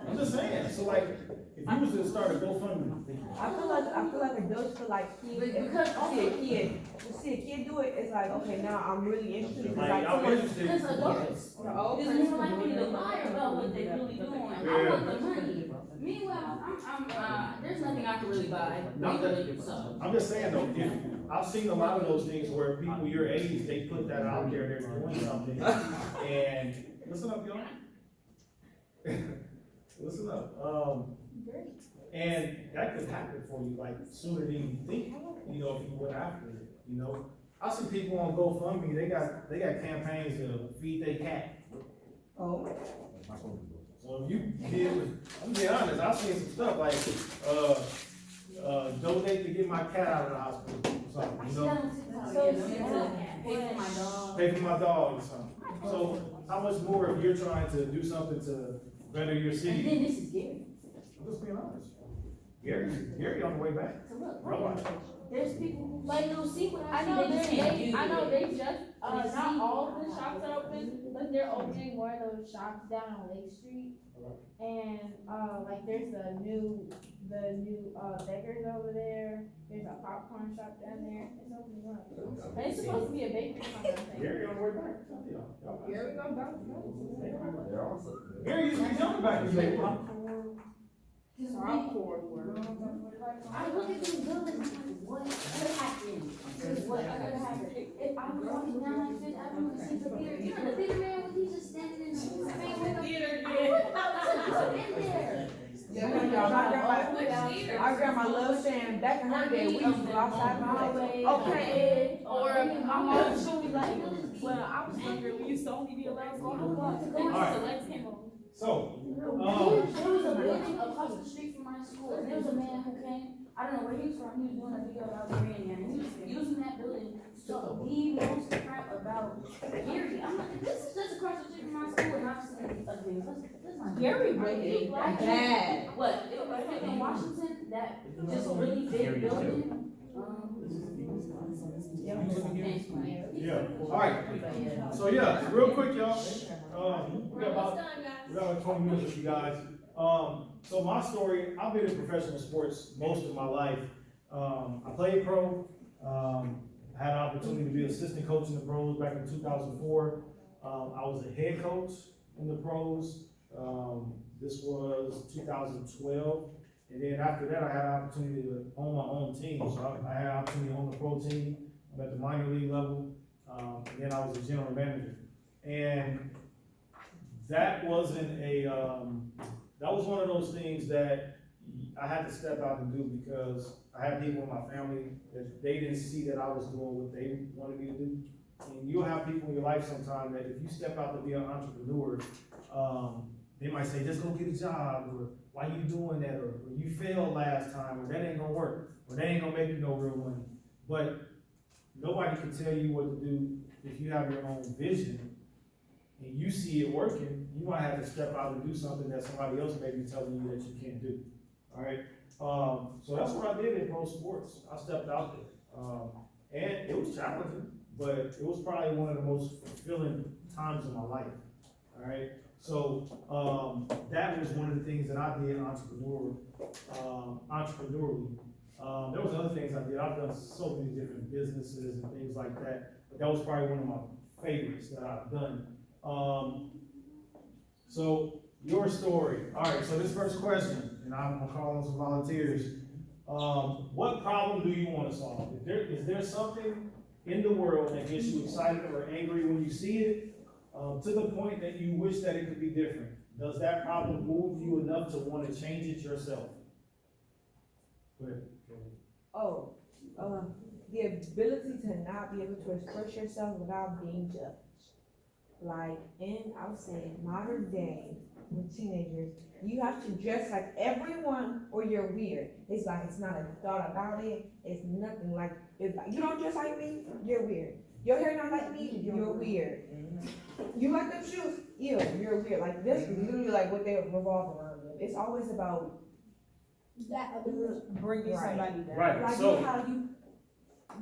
I'm just saying, so like, if you was to start a GoFundMe, I feel like adults feel like kids, Because see a kid do it, it's like, okay, now I'm really interested, like, like, I'm interested. Because adults, it's more likely to lie about what they really doing. I want the money. Meanwhile, there's nothing I can really buy legally, so. I'm just saying though, if, I've seen a lot of those things where people your age, they put that out there, they're doing something, and, listen up, y'all. Listen up, and that could happen for you, like, sooner than you think, you know, if you went after it, you know? I see people on GoFundMe, they got campaigns to feed their cat. oh. So if you did, I'm being honest, I've seen some stuff like, donate to get my cat out of the hospital, or something, you know? Pay for my dog. Pay for my dog or something. So how much more if you're trying to do something to better your And city? then this is Gary. I'm just being honest. Gary on the way back. So look, Robot. there's people who like don't see what I know they just can't do I know it. they just, not all of the shops are open, but they're opening more of those shops down on Lake Street. And, like there's the new Beggars over there, there's a popcorn shop down there, it's opening up. And it's supposed to be a bakery somewhere, I think. Gary on the way back. Here we go, back. Gary used to be jumping back in the day. Just hardcore work. I look at these buildings, I'm like, what happened? What happened? If I was walking down like Fifth Avenue and see the theater, you know, the theater man, when he's just standing in the face with the theater, I was in there. My grandma loves saying back in her day, we used to go outside my hallway. Okay. Or my mom, she'll be like, well, I was younger, we used to only be allowed to go on the block. Alright. So let's came over. So, There was a building across the street from my school, and there was a man who came, I don't know where he was from, he was doing a video about Gary, and he was using that building to talk the most crap about Gary. I'm like, this is just across the street from my school, and I've seen other things, that's not. Gary really bad. What, it was in Washington, that just a really big building, yeah, alright. So yeah, real quick, y'all. We got about, Almost done, guys. we got like 20 minutes with you guys. So my story, I've been in professional sports most of my life. I played pro. I had an opportunity to be an assistant coach in the pros back in 2004. I was a head coach in the pros. This was 2012. And then after that, I had an opportunity to own my own team. So I had an opportunity to own the pro team. I'm at the minor league level. And then I was a general manager. And that wasn't a, that was one of those things that I had to step out and do because I had people in my family that they didn't see that I was doing what they wanted me to do. And you'll have people in your life sometime that if you step out to be an entrepreneur, they might say, just go get a job, or why you doing that, or you failed last time, or that ain't gonna work, or that ain't gonna make you no real money. But nobody can tell you what to do if you have your own vision and you see it working. You might have to step out and do something that somebody else may be telling you that you can't do. All right. So that's what I did in pro sports. I stepped out there. And it was challenging, but it was probably one of the most fulfilling times of my life. All right. So that was one of the things that I did entrepreneurially. There was other things I did. I've done so many different businesses and things like that, but that was probably one of my favorites that I've done. So your story. All right, so this first question, and I'm gonna call on some volunteers. What problem do you want to solve? Is there something in the world that gets you excited or angry when you see it, to the point that you wish that it could be different? Does that problem move you enough to want to change it yourself? Go ahead. Oh, the ability to not be able to express yourself without being judged. Like I would say, modern day, with teenagers, you have to dress like everyone or you're weird. It's like, it's not a thought about it. It's nothing like, if you don't dress like me, you're weird. Your hair not like me, you're weird. You like them shoes, ew, you're weird. Like this is literally like what they revolve around. It's always about That other person. Bringing somebody down. Right. like So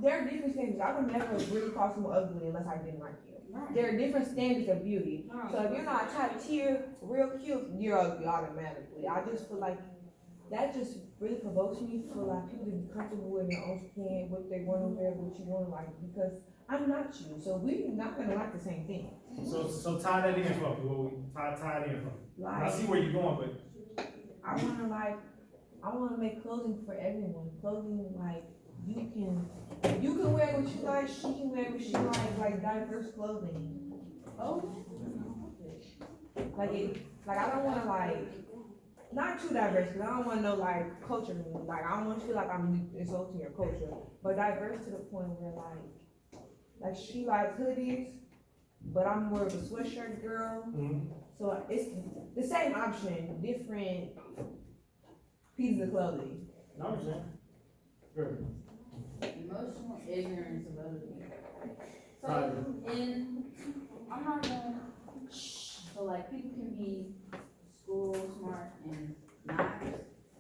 there are different standards. I would never really call someone ugly unless I didn't like you. Right. There are different standards of beauty. So if you're not top tier, real cute, you're ugly automatically. I just feel like that just really provokes me for like people to be comfortable in their own skin, what they want to wear, what you want to like, because I'm not you. So we're not gonna like the same thing. So tie that in for me. Well, tie it in for me. Like I see where you're going, but I wanna make clothing for everyone. Clothing like you can wear what you like, she can wear what she like diverse clothing. Oh. Like I don't wanna not too diverse, because I don't want no culture, I don't want to feel like I'm insulting your culture, but diverse to the point where she likes hoodies, but I'm more of a sweatshirt girl. So it's the same option, different pieces of clothing. I understand. Good. Emotional ignorance of other people. So, Right. I'm not gonna, so like people can be school smart and not,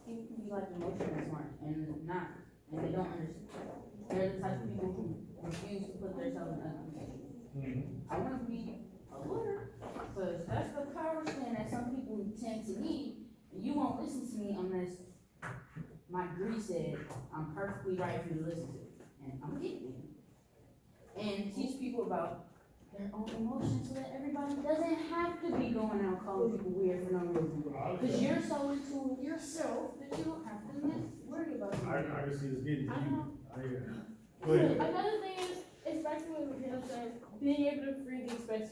people can be like emotional smart and not, and they don't understand. They're the type of people who refuse to put themselves in other positions. I wanna be a lawyer, because that's the power stand that some people tend to need, and you won't listen to me unless my degree said I'm perfectly right for you to listen to, and I'm gonna give it to you. And teach people about their own emotions so that everybody doesn't have to be going out calling people weird for no reason. Because you're so in tune with yourself that you don't have to worry about it. I can see this getting to I you. know. I hear it. Go ahead. Another thing is, especially when Michael said, being able to freely express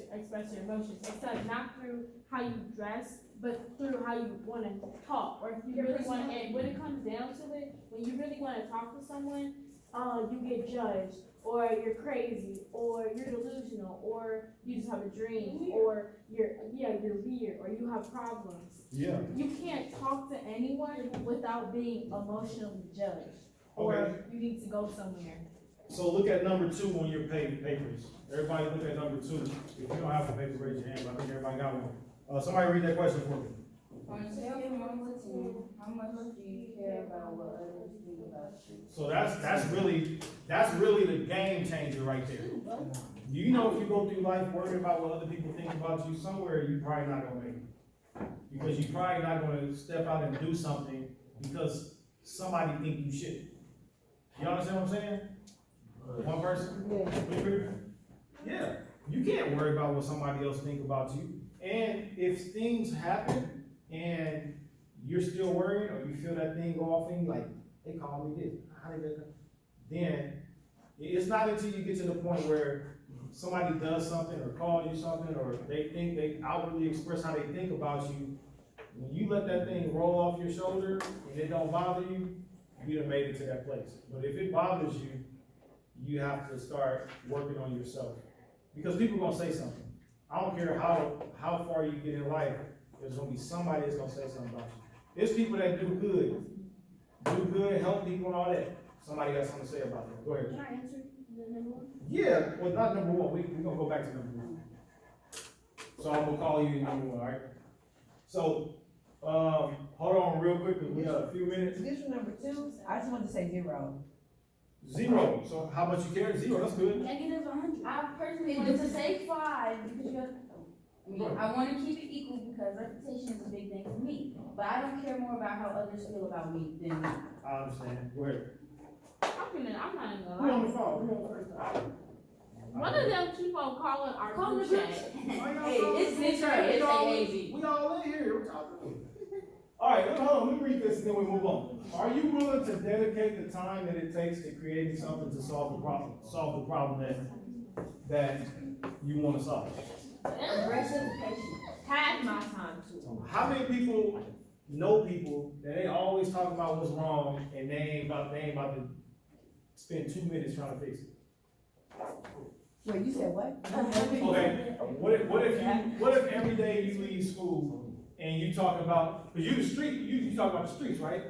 your emotions. It's like not through how you dress, but through how you want to talk, or if you really want. And when it comes down to it, when you really want to talk to someone, you get judged, or you're crazy, or you're delusional, or you just have a dream, or you're weird, or you have problems. Yeah. You can't talk to anyone without being emotionally judged, or Okay. you need to go somewhere. So look at number 2 on your papers. Everybody look at number 2. If you don't have a paper, raise your hand. I think everybody got one. Somebody read that question for me. On a scale from 1 to 10, how much do you care about what others think about you? So that's really the game changer right there. You know, if you go through life worrying about what other people think about you, somewhere you probably not gonna make it. Because you're probably not gonna step out and do something because somebody think you should. You understand what I'm saying? One person? Yeah. You can't worry about what somebody else think about you. And if things happen and you're still worried, or you feel that thing go off and you like, they call me this, how did that come? Then it's not until you get to the point where somebody does something or call you something, or they outwardly express how they think about you. When you let that thing roll off your shoulder and it don't bother you, you done made it to that place. But if it bothers you, you have to start working on yourself. Because people are gonna say something. I don't care how far you get in life, there's gonna be somebody that's gonna say something about you. There's people that do good, help people and all that. Somebody got something to say about that. Go ahead. Can I answer the number one? Yeah, well, not number 1. We're gonna go back to number 1. So I'm gonna call you number 1, all right? So, Hold on real quick, cause we got a few minutes. Condition number 2, I just wanted to say 0. 0, so how much you care? 0, that's good. Negative 100. I personally wanted to say 5 because you have, I wanna keep it equal because reputation is a big thing for me. But I don't care more about how others feel about me than me. I understand, go ahead. I'm not even Who gonna on lie. the phone? Who on first? One of them keep on calling our Call group the chat. Hey, it's Detroit, it's AAV. We all in here, what y'all doing? Alright, hold on, let me read this and then we move on. Are you willing to dedicate the time that it takes to creating something to solve the problem that you wanna solve? Aggressive patient. Had my time too. How many people know people that they always talk about what's wrong and they ain't about to spend 2 minutes trying to fix it? Wait, you said what? Okay, what if every day you leave school and you talk about, cause you talk about the streets, right?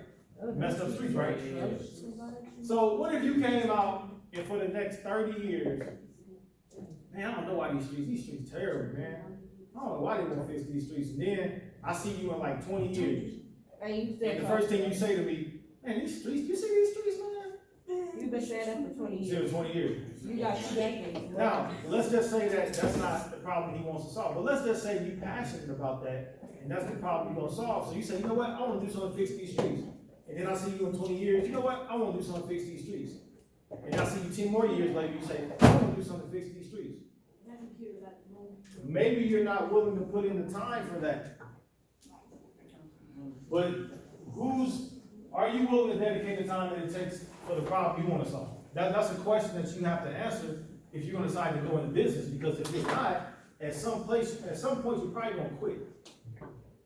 Messed up streets, right? So what if you came out and for the next 30 years, man, I don't know why these streets terrible, man. I don't know why they won't fix these streets. And then I see you in like 20 years. And the first thing you say to me, man, these streets, you see these streets, man? You've been saying that for 20 You years. said 20 years. You got 2 decades. Now, let's just say that that's not the problem he wants to solve, but let's just say you're passionate about that, and that's the problem you're gonna solve. So you say, you know what, I wanna do something to fix these streets. And then I see you in 20 years, you know what, I wanna do something to fix these streets. And I see you 10 more years later, you say, I wanna do something to fix these streets. Maybe you're not willing to put in the time for that. But are you willing to dedicate the time that it takes for the problem you wanna solve? That's a question that you have to answer if you're gonna decide to go into business, because if you're not, at some point, you're probably gonna quit.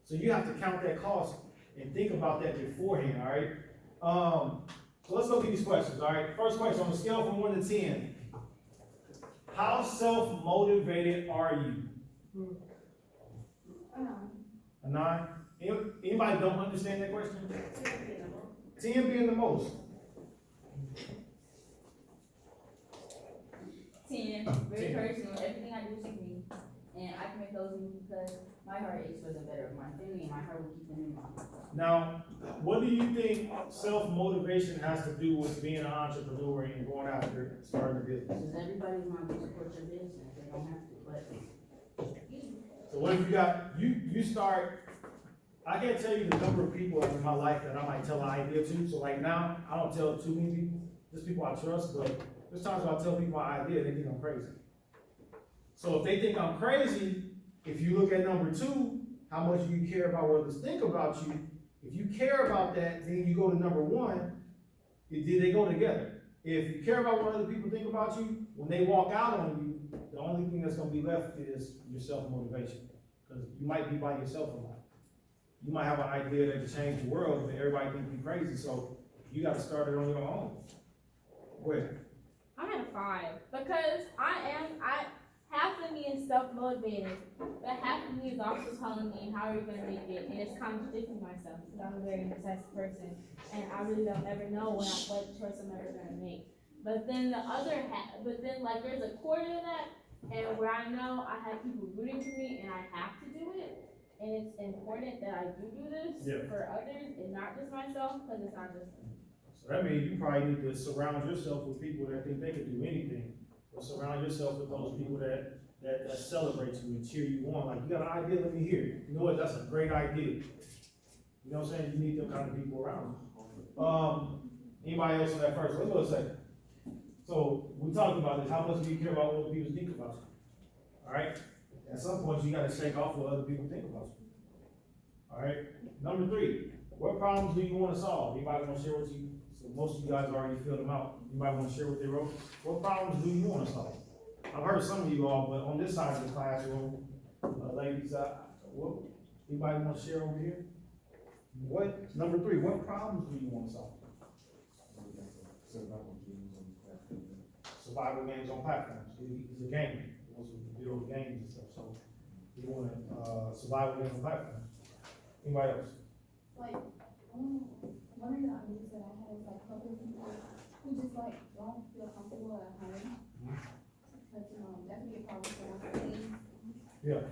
So you have to count that cost and think about that beforehand, all right? So let's go through these questions, all right? First question, on a scale from 1 to 10, how self-motivated are you? A 9? Anybody don't understand that question? 10 being the most. 10, very personal. Everything I do is for me. And I can make those moves because my heart is for the better of my family and my heart will keep them in mind. Now, what do you think self-motivation has to do with being an entrepreneur and going after starting a business? Because everybody's not going to support your business. They don't have to, but. So what if you start, I can't tell you the number of people in my life that I might tell an idea to. So like now, I don't tell too many people, just people I trust, but there's times when I tell people my idea, they think I'm crazy. So if they think I'm crazy, if you look at number 2, how much do you care about what others think about you? If you care about that, then you go to number 1, they go together. If you care about what other people think about you, when they walk out on you, the only thing that's gonna be left is your self-motivation. Because you might be by yourself a lot. You might have an idea that can change the world, but everybody thinks you're crazy, so you gotta start it on your own. Go ahead. I had a 5 because half of me is self-motivated, but half of me is also telling me how are you gonna make it, and it's contradicting myself because I'm a very indecisive person, and I really don't ever know what choice I'm ever gonna make. But then the other half, like there's a quarter to that, and where I know I have people rooting for me and I have to do it, and it's important that I do this for others and not just myself, because it's not just me. So that means you probably need to surround yourself with people that think they can do anything. Or surround yourself with those people that celebrate you and cheer you on. Like, you got an idea, let me hear it. You know what, that's a great idea. You know what I'm saying? You need them kind of people around you. Anybody else on that first? Let's go a second. So, we talked about this. How much do you care about what people think about you? All right? At some point, you got to shake off what other people think about you. All right? Number 3, what problems do you want to solve? Anybody want to share what you, so most of you guys already filled them out. Anybody want to share what they wrote? What problems do you want to solve? I've heard some of you all, but on this side of the classroom, ladies, anybody want to share over here? Number 3, what problems do you want to solve? Survival games on platforms. He's a gamer. He wants to build games and stuff, so he want survival games on platforms. Anybody else? Like, one of the ideas that I had is like helping people who just like don't feel comfortable at home. Because, that can be a problem for my family. Yeah.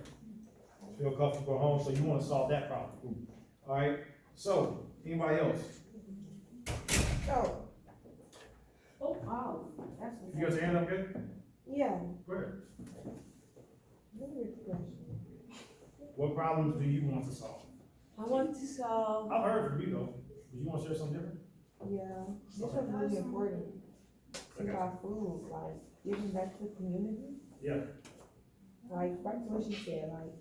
Feel comfortable at home, so you want to solve that problem. Alright, so, anybody else? So, Oh, wow, that's what's You got your hand up yet? yeah, Go ahead. let me read the question. What problems do you want to solve? I want to solve, I've heard from you though, but you wanna share something different? yeah, this was really important. It's about food, like, giving back to the community. Yeah. Like, back to what she said, like,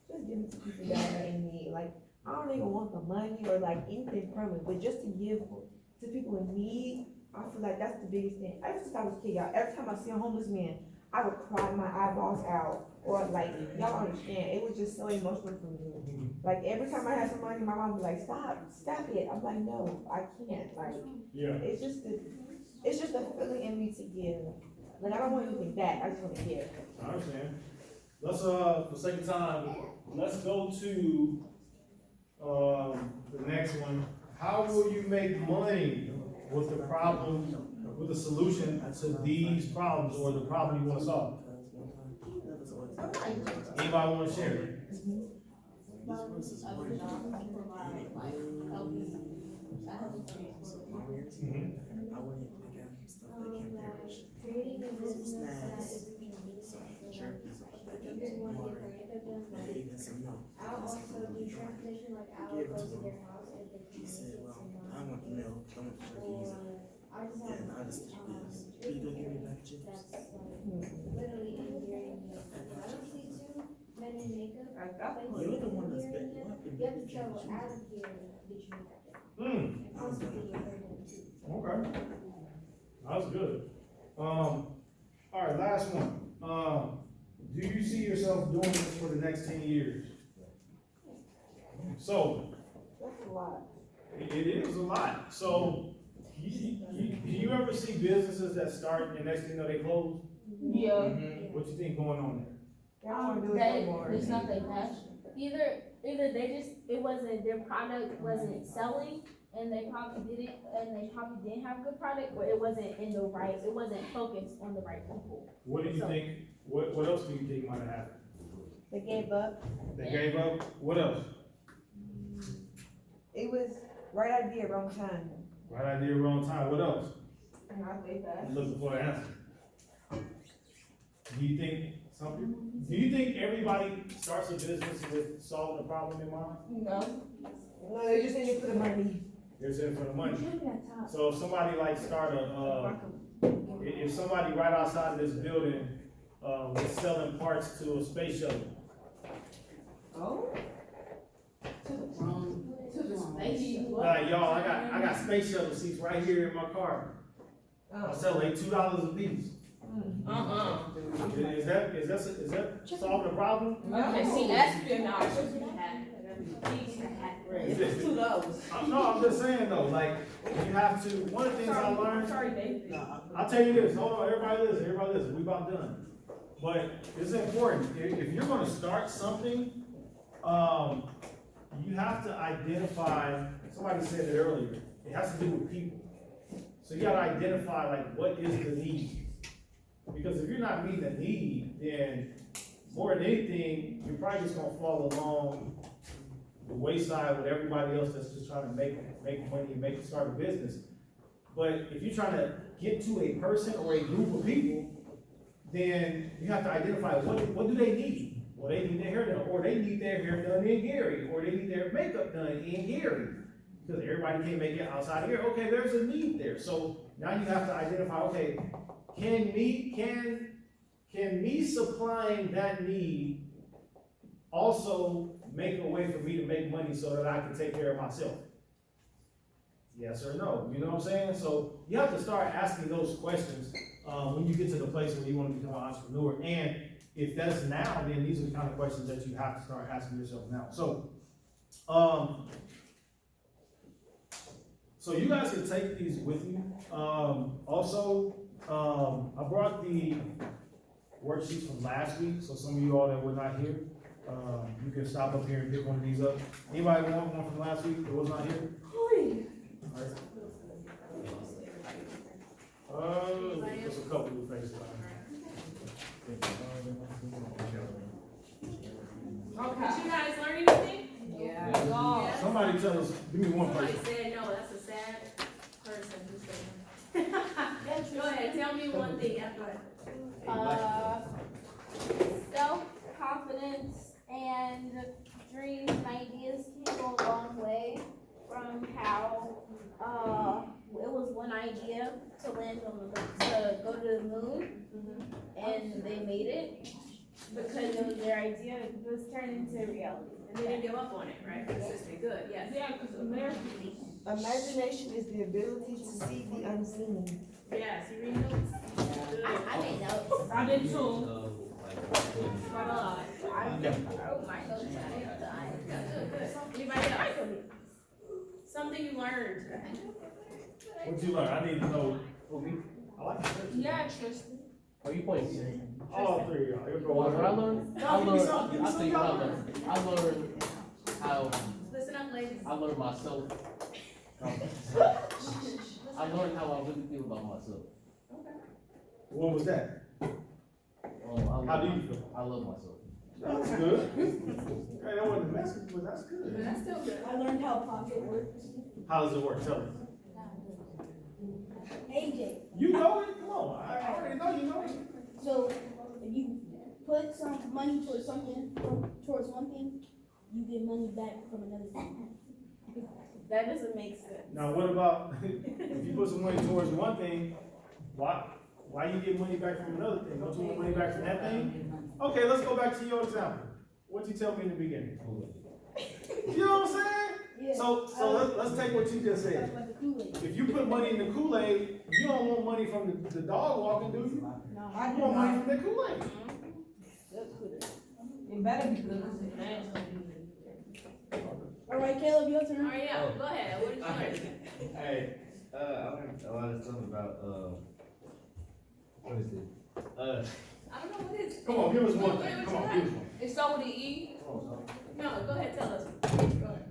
just giving to people that are in need, like, I don't even want the money or like anything from it, but just to give to people in need, I feel like that's the biggest thing. Ever since I was a kid, y'all, every time I see a homeless man, I would cry my eyeballs out, or like, y'all understand, it was just so emotional for me. Like, every time I had some money, my mom would be like, stop it, I'm like, no, I can't, like, Yeah. it's just a feeling in me to give. Like, I don't want anything back, I just wanna give. I understand. Let's, for the sake of time, let's go to, the next one. How will you make money with the problem, with the solution to these problems or the problem you wanna solve? Anybody wanna share? Creating a business that is convenient for giving money for pickup. I'll also do transportation, like I'll go to their house if they can make it to mine. Or I just have that's like literally endearing me. I don't see too many makeup places endearing them. You have to travel out of here to get your makeup done. And constantly you're hurting too. Okay. That was good. Alright, last one. Do you see yourself doing this for the next 10 years? So, That's a lot. it is a lot. So, do you ever see businesses that start and next thing you know they close? Yeah. What you think going on there? Y'all wanna do it They, no more. it's not their passion. Either they just, it wasn't, their product wasn't selling, and they probably didn't have a good product, or it wasn't it wasn't focused on the right people. What do you think, what else do you think might have happened? They gave up. They gave up? What else? It was right idea, wrong time. Right idea, wrong time. What else? And I think that. I'm looking for an answer. Do you think everybody starts a business with solving a problem in mind? No, they just need to put the money. They're in for the money. So if somebody like start if somebody right outside of this building, was selling parts to a space shuttle. Oh? To the space. Like, y'all, I got space shuttle seats right here in my car. I sell like $2 a piece. Is that solving a problem? Okay, see, espionage. It's No, I'm just saying though, like, you have to, one of the things I learned. Sorry, Dave. I'll tell you this, hold on, everybody listen, we about done. But it's important, if you're gonna start something, you have to identify, somebody said it earlier, it has to do with people. So you gotta identify like, what is the need? Because if you're not meeting the need, then more than anything, you're probably just gonna fall along the wayside with everybody else that's just trying to make money and start a business. But if you're trying to get to a person or a group of people, then you have to identify what do they need? Well, they need their hair done, or they need their hair done in Gary, or they need their makeup done in Gary. Because everybody can't make it outside of here. Okay, there's a need there. So now you have to identify, okay, can me supplying that need also make a way for me to make money so that I can take care of myself? Yes or no? You know what I'm saying? So you have to start asking those questions when you get to the place where you want to become an entrepreneur. And if that's now, then these are the kind of questions that you have to start asking yourself now. So you guys can take these with you. I brought the worksheets from last week, so some of you all that were not here, you can stop up here and pick one of these up. Anybody want one from last week that was not here? Alright. Just a couple of faces. Did you guys learn anything? Yeah. Somebody you one thing, yeah, go ahead. Self-confidence and dreams and ideas can go a long way from how, it was one idea to land on to go to the moon, and they made it because it was their idea, it was turned into reality. And they didn't give up on it, right? Consistent, good, yes. Yeah, because Imagination is the ability to see the unseen. Yes, you read notes? Good. I made notes. I did too. So, like, Quite a lot. I wrote my notes. Good, good. Anybody else? Something you learned. What you learn? I need to know. Who me? I like it. Yeah, Tristan. Oh, you pointing? All three of y'all. You'll go What one. I learned? No, I give me learned, some- give me I'll some tell you what I y'all. learned. I learned how, Listen up, ladies. I learned myself. I learned how I really feel about myself. What was that? How do you feel? I love myself. That's good. Hey, that wasn't the message, but that's good. That's still good. I learned how pocket works. How does it work? Tell me. AJ, You know it? Come on. I already know you know it. so if you put some money towards something, towards one thing, you get money back from another thing. That doesn't make sense. Now, what about if you put some money towards one thing, why you get money back from another thing? Don't you want money back from that thing? Okay, let's go back to your example. What'd you tell me in the beginning? You know what I'm saying? Yeah. So let's take what you just said. Like the Kool-Aid. If you put money in the Kool-Aid, you don't want money from the dog walking, do you? No, You want money from the Kool-Aid. It better be good. All right, Caleb, your All turn. right, yeah, go ahead. What did you learn? Hey, I learned a lot of stuff about, what is it? I don't know what it is. Come on, give us one What thing. you Come on, learn? give us one. It's so with the E. No, go ahead, tell us. Go ahead.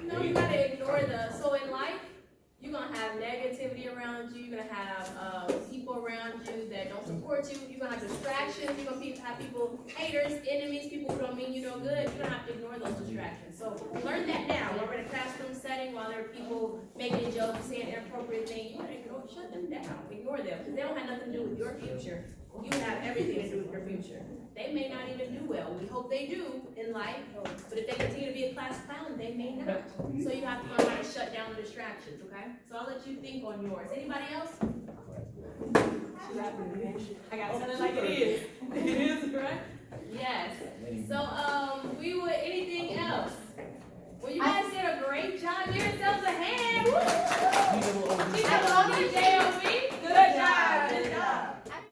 No, you gotta ignore so in life, you're gonna have negativity around you, you're gonna have, people around you that don't support you, you're gonna have distractions, you're gonna have people, haters, enemies, people who don't mean you no good, you're gonna have to ignore those distractions. So learn that now, while we're in a classroom setting, while there are people making jokes, saying inappropriate things, you gotta shut them down, ignore them, because they don't have nothing to do with your future. You have everything to do with your future. They may not even do well. We hope they do in life, but if they continue to be a class clown, they may not. So you have to learn how to shut down the distractions, okay? So I'll let you think on yours. Anybody else? I got something like it is. It is, correct? Yes. So, we